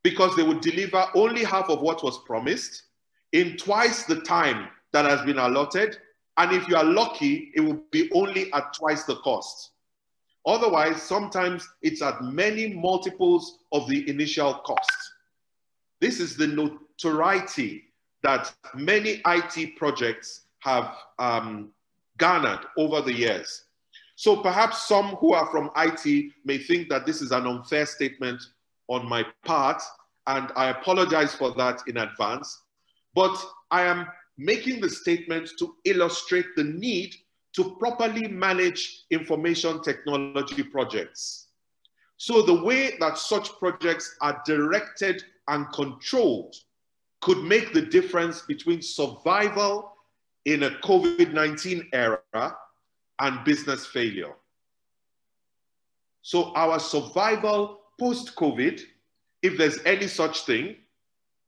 because they would deliver only half of what was promised in twice the time that has been allotted. And if you are lucky, it will be only at twice the cost. Otherwise, sometimes it's at many multiples of the initial cost. This is the notoriety that many IT projects have garnered over the years. So perhaps some who are from IT may think that this is an unfair statement on my part, and I apologize for that in advance. But I am making the statement to illustrate the need to properly manage information technology projects. So the way that such projects are directed and controlled could make the difference between survival in a COVID-19 era and business failure. So our survival post-COVID, if there's any such thing,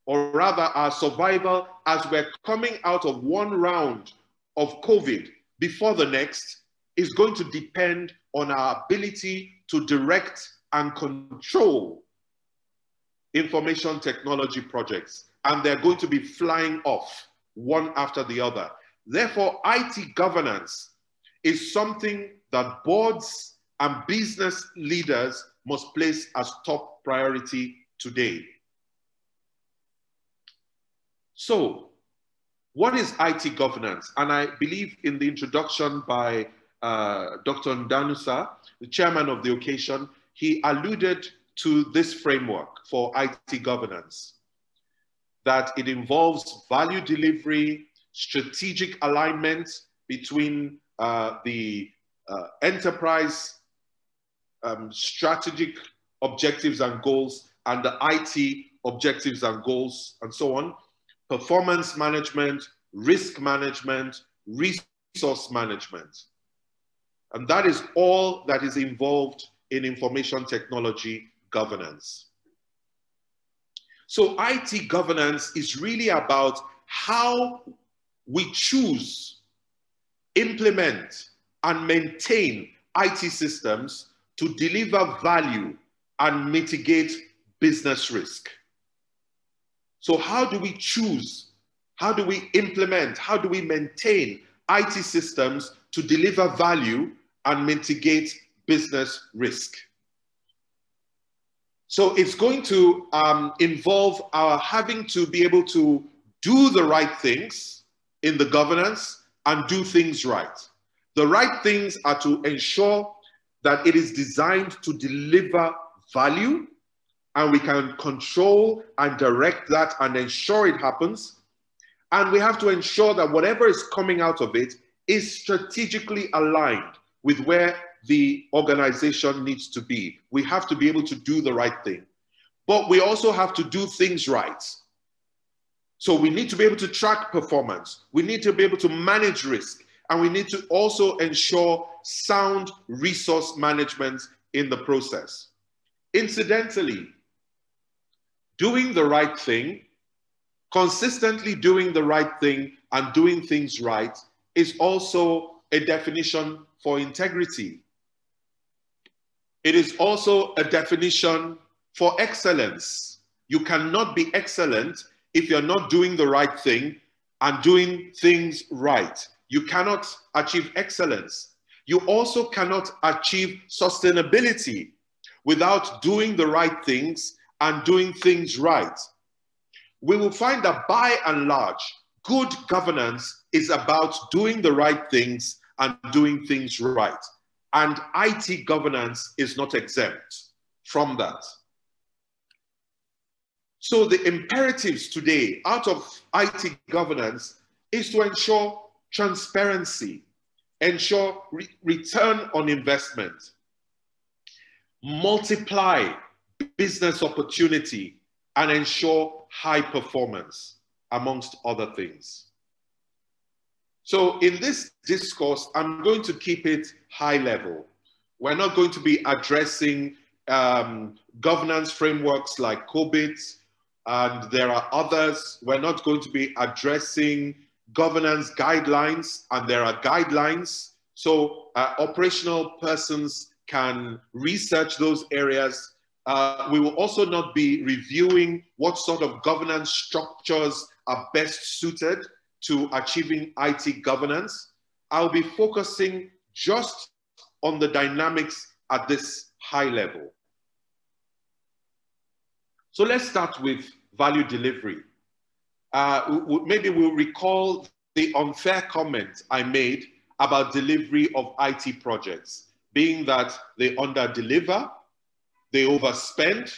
or rather our survival as we're coming out of one round of COVID before the next, is going to depend on our ability to direct and control information technology projects, and they're going to be flying off one after the other. Therefore, IT governance is something that boards and business leaders must place as top priority today. So, what is IT governance? And I believe in the introduction by Dr. Ndanusa, the chairman of the occasion, he alluded to this framework for IT governance, that it involves value delivery, strategic alignment between the enterprise strategic objectives and goals and the IT objectives and goals and so on, performance management, risk management, resource management. And that is all that is involved in information technology governance. So IT governance is really about how we choose, implement, and maintain IT systems to deliver value and mitigate business risk. So how do we choose? How do we implement? How do we maintain IT systems to deliver value and mitigate business risk? So it's going to involve our having to be able to do the right things in the governance and do things right. The right things are to ensure that it is designed to deliver value, and we can control and direct that and ensure it happens. And we have to ensure that whatever is coming out of it is strategically aligned with where the organization needs to be. We have to be able to do the right thing, but we also have to do things right. So we need to be able to track performance. We need to be able to manage risk, and we need to also ensure sound resource management in the process. Incidentally, doing the right thing, consistently doing the right thing and doing things right is also a definition for integrity. It is also a definition for excellence. You cannot be excellent if you're not doing the right thing and doing things right. You cannot achieve excellence. You also cannot achieve sustainability without doing the right things and doing things right. We will find that by and large, good governance is about doing the right things and doing things right. And IT governance is not exempt from that. So the imperatives today out of IT governance is to ensure transparency, ensure return on investment, multiply business opportunity, and ensure high performance, amongst other things. So in this discourse, I'm going to keep it high level. We're not going to be addressing governance frameworks like COBIT, and there are others. We're not going to be addressing governance guidelines, and there are guidelines. So operational persons can research those areas. We will also not be reviewing what sort of governance structures are best suited to achieving IT governance. I'll be focusing just on the dynamics at this high level. So let's start with value delivery. Maybe we'll recall the unfair comment I made about delivery of IT projects, being that they under-deliver, they overspend,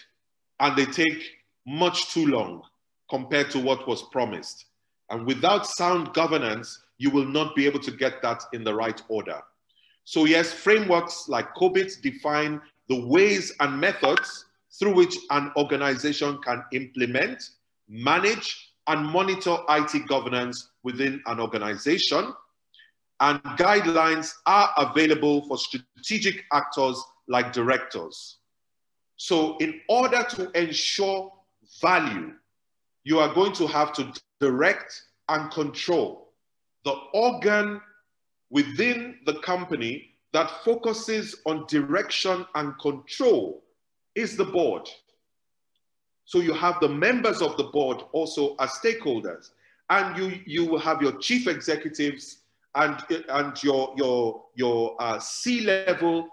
and they take much too long compared to what was promised. And without sound governance, you will not be able to get that in the right order. So yes, frameworks like COBIT define the ways and methods through which an organization can implement, manage, and monitor IT governance within an organization. And guidelines are available for strategic actors like directors. So in order to ensure value, you are going to have to direct and control the organ within the company that focuses on direction and control is the board. So you have the members of the board also as stakeholders, and you will have your chief executives and your C-level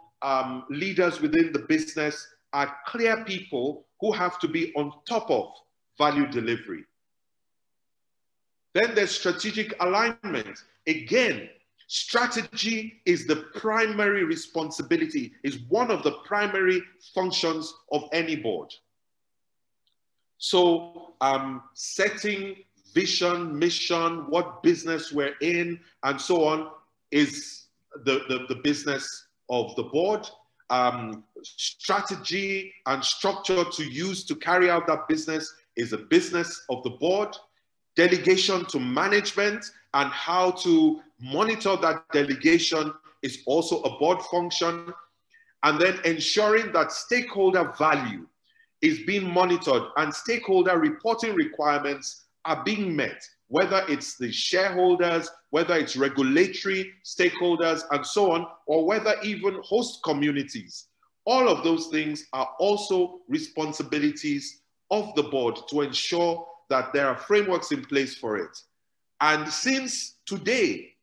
leaders within the business are clear people who have to be on top of value delivery. Then there's strategic alignment. Again, strategy is the primary responsibility, is one of the primary functions of any board. So setting vision, mission, what business we're in, and so on is the business of the board. Strategy and structure to use to carry out that business is a business of the board. Delegation to management and how to monitor that delegation is also a board function. And then ensuring that stakeholder value is being monitored and stakeholder reporting requirements are being met, whether it's the shareholders, whether it's regulatory stakeholders and so on, or whether even host communities. All of those things are also responsibilities of the board to ensure that there are frameworks in place for it. And since today,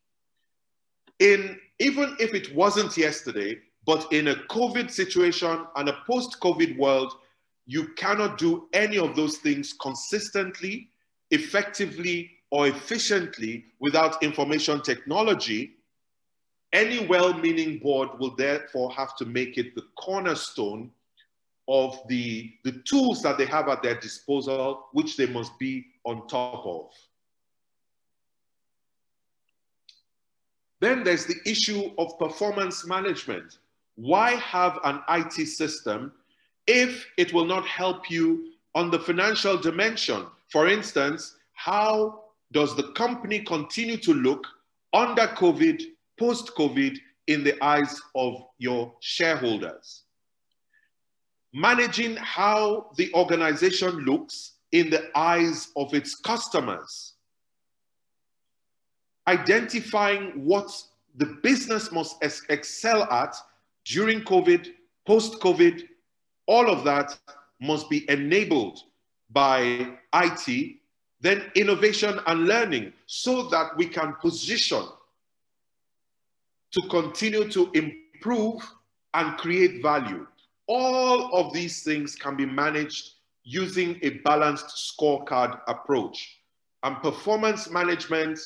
even if it wasn't yesterday, but in a COVID situation and a post-COVID world, you cannot do any of those things consistently, effectively, or efficiently without information technology. Any well-meaning board will therefore have to make it the cornerstone of the tools that they have at their disposal, which they must be on top of. Then there's the issue of performance management. Why have an IT system if it will not help you on the financial dimension? For instance, how does the company continue to look under COVID, post-COVID, in the eyes of your shareholders? Managing how the organization looks in the eyes of its customers. Identifying what the business must excel at during COVID, post-COVID, all of that must be enabled by IT. Then innovation and learning, so that we can position to continue to improve and create value. All of these things can be managed using a balanced scorecard approach. And performance management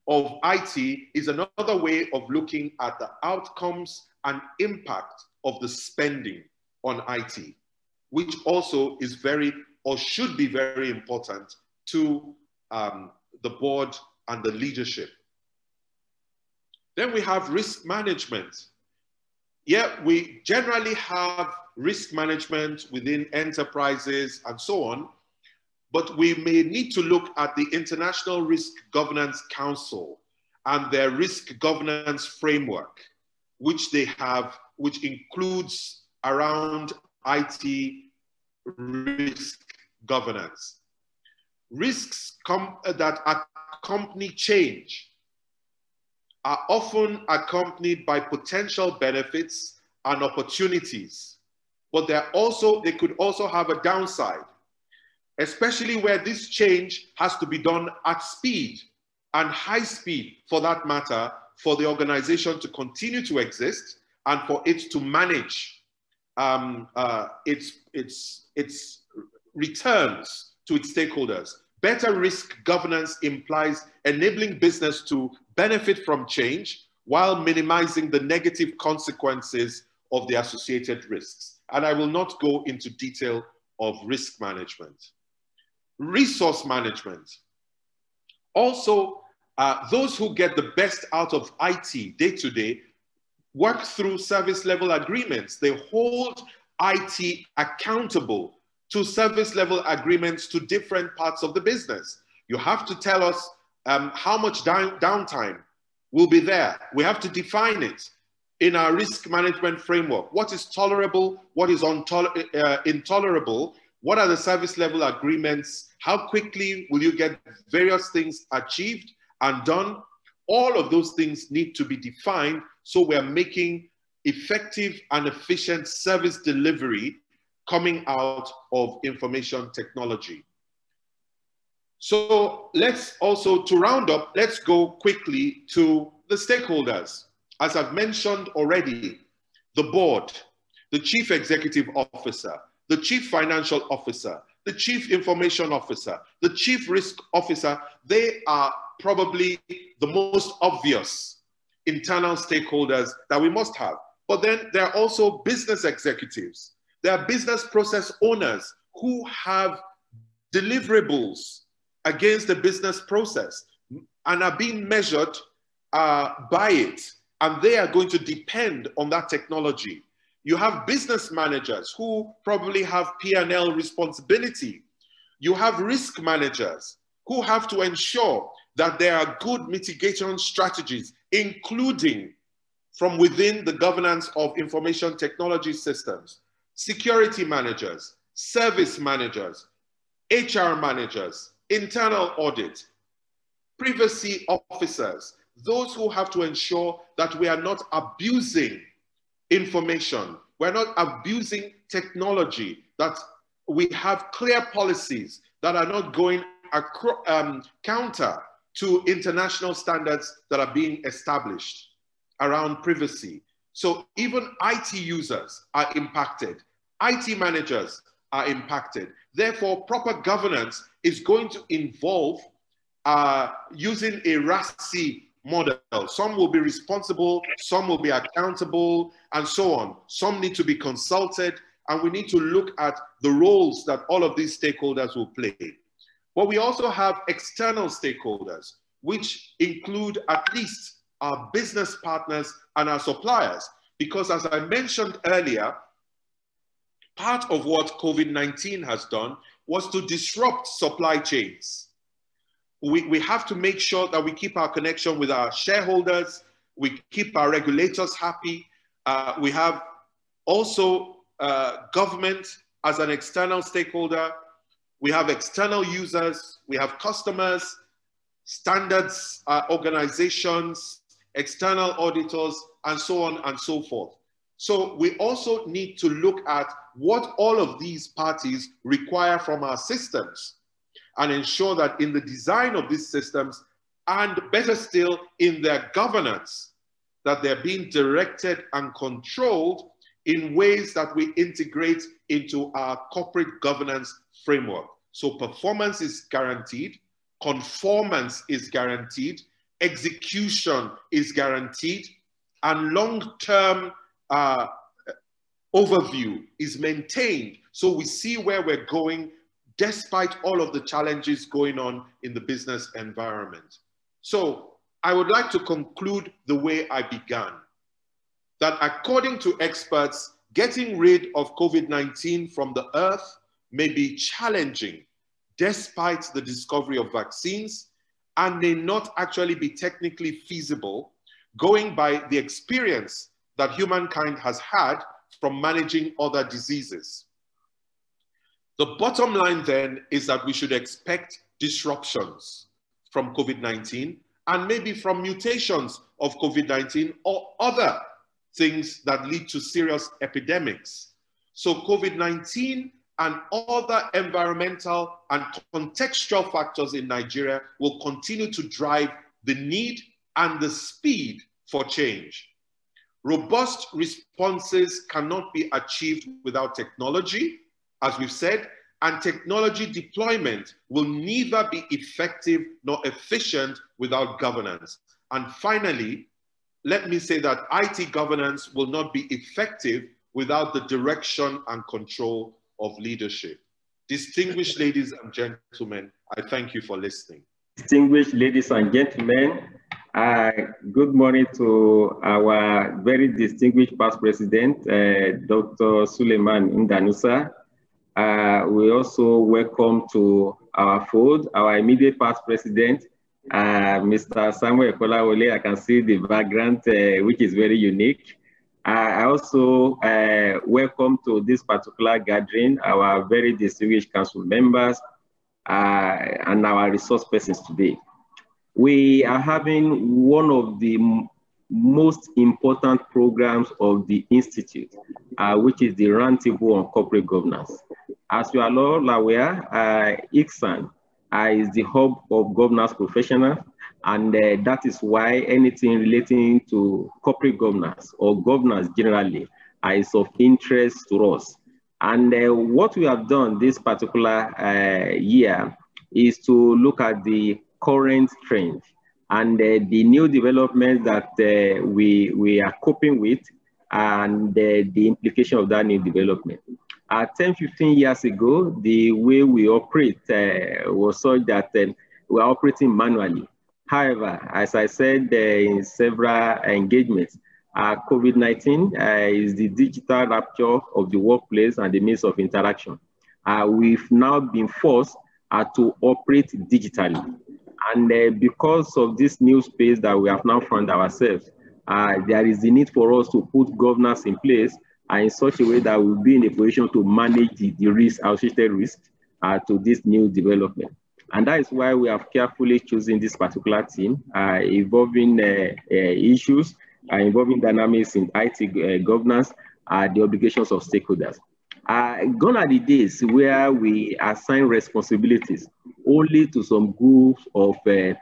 of IT is another way of looking at the outcomes and impact of the spending on IT, which also is very, or should be very important to the board and the leadership. Then we have risk management. Yeah, we generally have risk management within enterprises and so on, but we may need to look at the International Risk Governance Council and their risk governance framework, which they have, which includes around IT risk governance. Risks that accompany change are often accompanied by potential benefits and opportunities, but they could also have a downside, especially where this change has to be done at speed and high speed, for that matter, for the organization to continue to exist and for it to manage its returns to its stakeholders. Better risk governance implies enabling business to benefit from change while minimizing the negative consequences of the associated risks. And I will not go into detail of risk management. Resource management. Also, those who get the best out of IT day to day work through service level agreements. They hold IT accountable to service level agreements to different parts of the business. You have to tell us how much downtime will be there. We have to define it in our risk management framework. What is tolerable? What is intolerable? What are the service level agreements? How quickly will you get various things achieved and done? All of those things need to be defined so we're making effective and efficient service delivery coming out of information technology. So let's also, to round up, let's go quickly to the stakeholders. As I've mentioned already, the board, the chief executive officer, the chief financial officer, the chief information officer, the chief risk officer, they are probably the most obvious internal stakeholders that we must have. But then there are also business executives. There are business process owners who have deliverables against the business process and are being measured by it. And they are going to depend on that technology. You have business managers who probably have P&L responsibility. You have risk managers who have to ensure that there are good mitigation strategies, including from within the governance of information technology systems. Security managers, service managers, HR managers, internal audit, privacy officers, those who have to ensure that we are not abusing information, we're not abusing technology, that we have clear policies that are not going counter to international standards that are being established around privacy. So even IT users are impacted. IT managers are impacted. Therefore, proper governance is going to involve using a RASI model. Some will be responsible, some will be accountable, and so on. Some need to be consulted, and we need to look at the roles that all of these stakeholders will play. But we also have external stakeholders, which include at least our business partners and our suppliers. Because as I mentioned earlier, part of what COVID-19 has done was to disrupt supply chains. We have to make sure that we keep our connection with our shareholders, we keep our regulators happy. We have also government as an external stakeholder. We have external users, we have customers, standards organizations, external auditors, and so on and so forth. So we also need to look at what all of these parties require from our systems and ensure that in the design of these systems, and better still in their governance, that they're being directed and controlled in ways that we integrate into our corporate governance framework. So performance is guaranteed, conformance is guaranteed, execution is guaranteed, and long-term overview is maintained. So we see where we're going despite all of the challenges going on in the business environment. So I would like to conclude the way I began, that according to experts, getting rid of COVID-19 from the earth may be challenging despite the discovery of vaccines, and may not actually be technically feasible, going by the experience that humankind has had from managing other diseases. The bottom line then is that we should expect disruptions from COVID-19 and maybe from mutations of COVID-19 or other things that lead to serious epidemics. So COVID-19 and other environmental and contextual factors in Nigeria will continue to drive the need and the speed for change. Robust responses cannot be achieved without technology, as we've said, and technology deployment will neither be effective nor efficient without governance. And finally, let me say that IT governance will not be effective without the direction and control of leadership. Distinguished ladies and gentlemen, I thank you for listening. Distinguished ladies and gentlemen, good morning to our very distinguished past president, Dr. Suleiman Indanusa. We also welcome to our fold, our immediate past president, Mr. Samuel Kolawole. I can see the background, which is very unique. I also welcome to this particular gathering our very distinguished council members and our resource persons today. we are having one of the most important programs of the Institute, which is the Roundtable on Corporate Governance. As you are all aware, Discussant is the hub of governance professionals, and that is why anything relating to corporate governance or governance generally is of interest to us. And what we have done this particular year is to look at the current trend and the new developments that we are coping with and the implication of that new development. 10, 15 years ago, the way we operate was such that we are operating manually. However, as I said in several engagements, COVID-19 is the digital rapture of the workplace and the means of interaction. We've now been forced to operate digitally. And because of this new space that we have now found ourselves, there is the need for us to put governance in place in such a way that we'll be in a position to manage the risk, associated risks to this new development. And that is why we have carefully chosen this particular team, involving issues, involving dynamics in IT governance, the obligations of stakeholders. Gone are the days where we assign responsibilities only to some groups of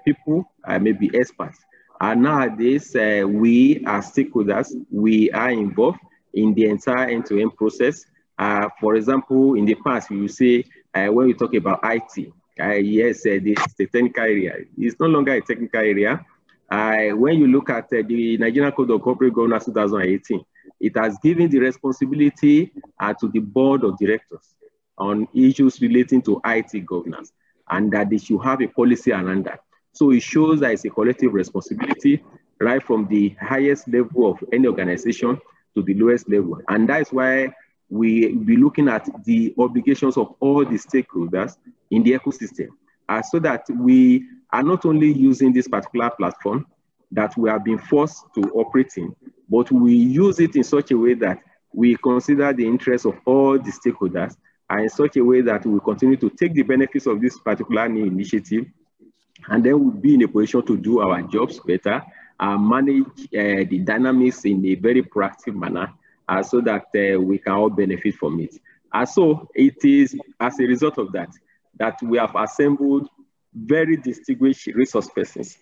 people, maybe experts. Nowadays, we as stakeholders, we are involved in the entire end-to-end process. For example, in the past, we will say, when we talk about IT, yes, this is the technical area. It's no longer a technical area. When you look at the Nigerian Code of Corporate Governance 2018, it has given the responsibility to the board of directors on issues relating to IT governance, and that they should have a policy around that. So it shows that it's a collective responsibility, right from the highest level of any organization to the lowest level. And that's why we be looking at the obligations of all the stakeholders in the ecosystem, so that we are not only using this particular platform that we have been forced to operate in, but we use it in such a way that we consider the interests of all the stakeholders, and in such a way that we continue to take the benefits of this particular new initiative, and then we'll be in a position to do our jobs better, manage the dynamics in a very proactive manner, so that we can all benefit from it. So it is as a result of that, that we have assembled very distinguished resource persons,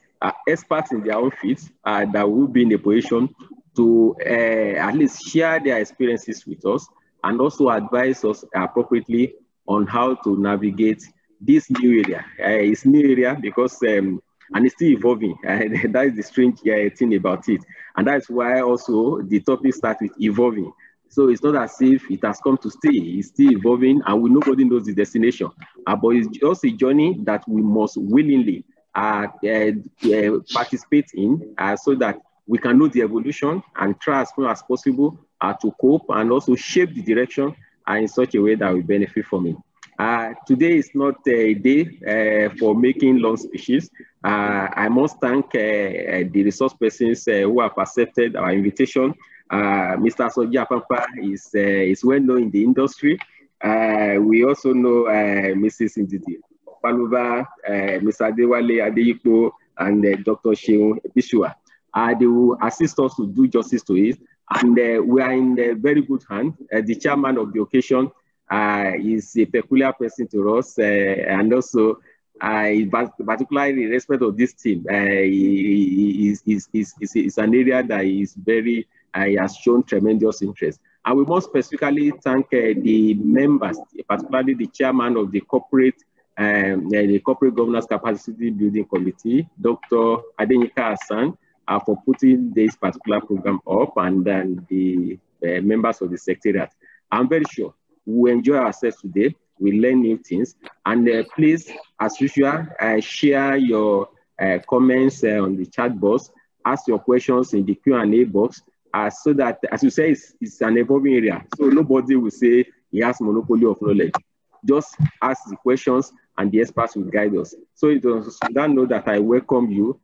experts in their own fields, that will be in a position to at least share their experiences with us and also advise us appropriately on how to navigate this new area. It's new area because, and it's still evolving. That is the strange thing about it. And that's why also the topic starts with evolving. So it's not as if it has come to stay. It's still evolving, and nobody knows the destination. But it's just a journey that we must willingly participate in, so that we can know the evolution and try as much as possible to cope and also shape the direction in such a way that we benefit from it. Today is not a day for making long speeches. I must thank the resource persons who have accepted our invitation. Mr. Soji Apampa is well known in the industry. We also know Mrs. Ndidi Paluba, Mr. Adewale Adeyipo, and Dr. Sheun Bishua. They will assist us to do justice to it. And we are in a very good hand. The chairman of the occasion is a peculiar person to us, and also particularly in respect of this team, is an area that is very, has shown tremendous interest. And we must specifically thank the members, particularly the chairman of the corporate governance capacity building committee, Dr. Adenika Hassan, for putting this particular program up, and then the members of the secretariat. I'm very sure we enjoy ourselves today. We learn new things. And please, as usual, share your comments on the chat box, ask your questions in the Q&A box, so that, as you say, it's an evolving area. So nobody will say he has monopoly of knowledge. Just ask the questions and the experts will guide us. So you don't know that I welcome you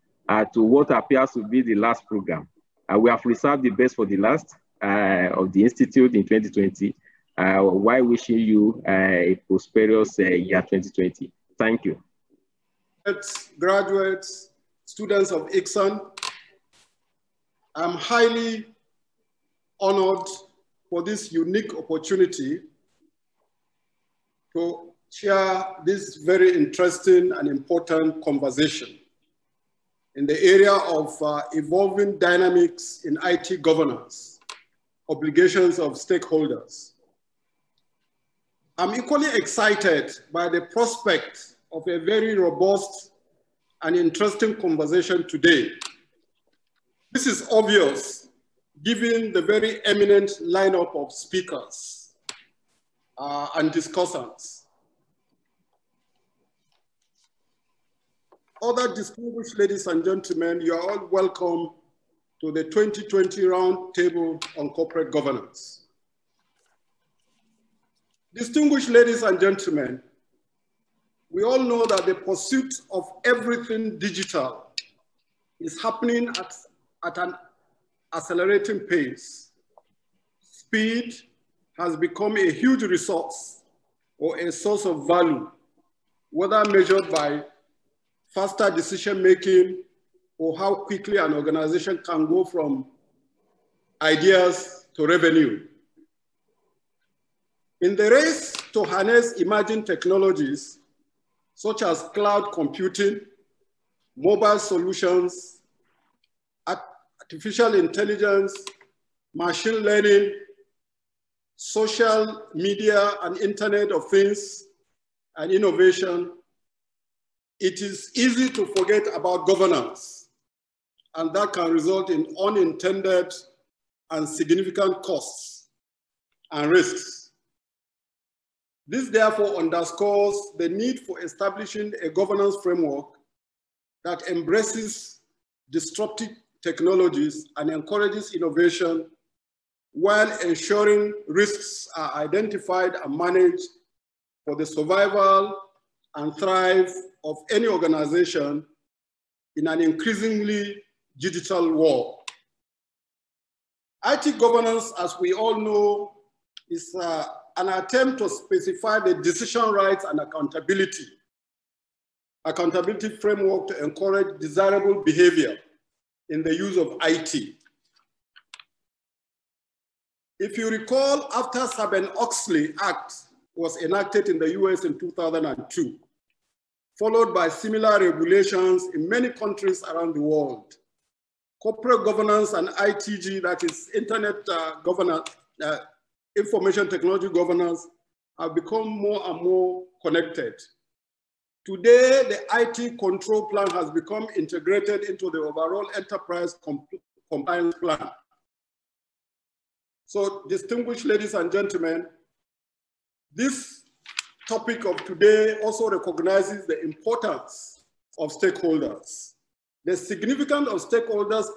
to what appears to be the last program. We have reserved the best for the last of the Institute in 2020, while wishing you a prosperous year 2020. Thank you. Graduates, students of Discussant. I'm highly honored for this unique opportunity to share this very interesting and important conversation in the area of evolving dynamics in IT governance, obligations of stakeholders. I'm equally excited by the prospect of a very robust and interesting conversation today. This is obvious given the very eminent lineup of speakers and discussants. Other distinguished ladies and gentlemen, you are all welcome to the 2020 Roundtable on Corporate Governance. Distinguished ladies and gentlemen, we all know that the pursuit of everything digital is happening at an accelerating pace. Speed has become a huge resource or a source of value, whether measured by faster decision-making or how quickly an organization can go from ideas to revenue. In the race to harness emerging technologies, such as cloud computing, mobile solutions, artificial intelligence, machine learning, social media and Internet of Things, and innovation, it is easy to forget about governance, and that can result in unintended and significant costs and risks. This therefore underscores the need for establishing a governance framework that embraces disruptive technologies and encourages innovation while ensuring risks are identified and managed for the survival and thrive of any organization in an increasingly digital world. IT governance, as we all know, is an attempt to specify the decision rights and accountability framework to encourage desirable behavior in the use of IT. If you recall, after Sarbanes-Oxley Act was enacted in the US in 2002, followed by similar regulations in many countries around the world, corporate governance and ITG, that is Internet governance, information technology governance, have become more and more connected. Today, the IT control plan has become integrated into the overall enterprise compliance plan. So, distinguished ladies and gentlemen, this topic of today also recognizes the importance of stakeholders. The significance of stakeholders'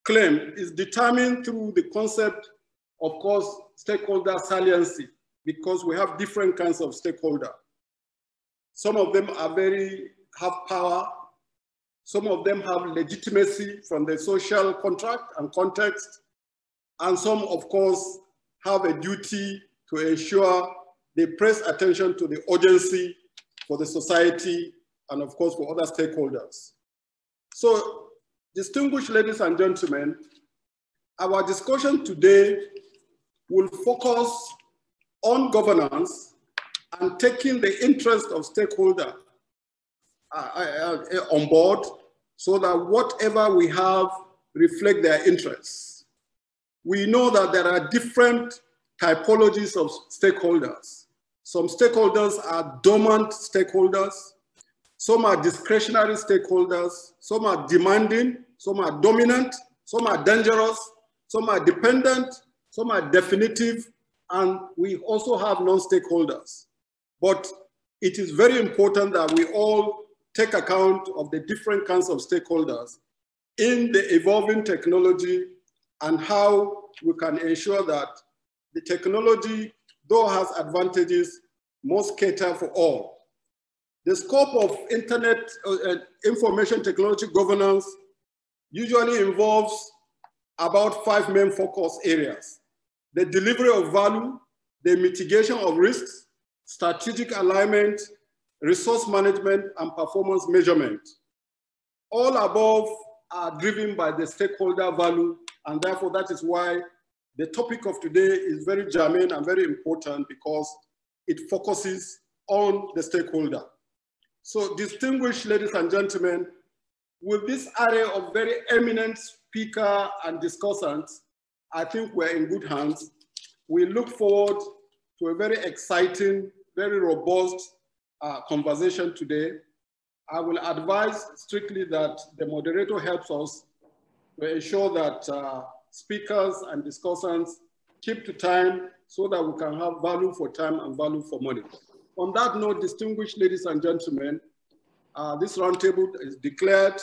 claim is determined through the concept, of course, stakeholder saliency, because we have different kinds of stakeholder. Some of them have power. Some of them have legitimacy from the social contract and context. And some, of course, have a duty to ensure they press attention to the urgency for the society and, of course, for other stakeholders. So, distinguished ladies and gentlemen, our discussion today will focus on governance and taking the interest of stakeholders on board so that whatever we have reflect their interests. We know that there are different typologies of stakeholders. Some stakeholders are dormant stakeholders, some are discretionary stakeholders, some are demanding, some are dominant, some are dangerous, some are dependent, some are definitive, and we also have non-stakeholders. But it is very important that we all take account of the different kinds of stakeholders in the evolving technology and how we can ensure that the technology, though has advantages, must cater for all. The scope of internet information technology governance usually involves about 5 main focus areas: the delivery of value, the mitigation of risks, strategic alignment, resource management, and performance measurement. all above are driven by the stakeholder value, and therefore that is why the topic of today is very germane and very important, because it focuses on the stakeholder. So distinguished ladies and gentlemen, with this array of very eminent speakers and discussants, I think we're in good hands. We look forward to a very exciting, very robust conversation today. I will advise strictly that the moderator helps us to ensure that speakers and discussants keep to time so that we can have value for time and value for money. On that note, distinguished ladies and gentlemen, this roundtable is declared,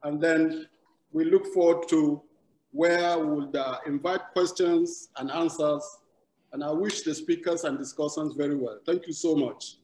and then we look forward to where we would invite questions and answers. And I wish the speakers and discussants very well. Thank you so much.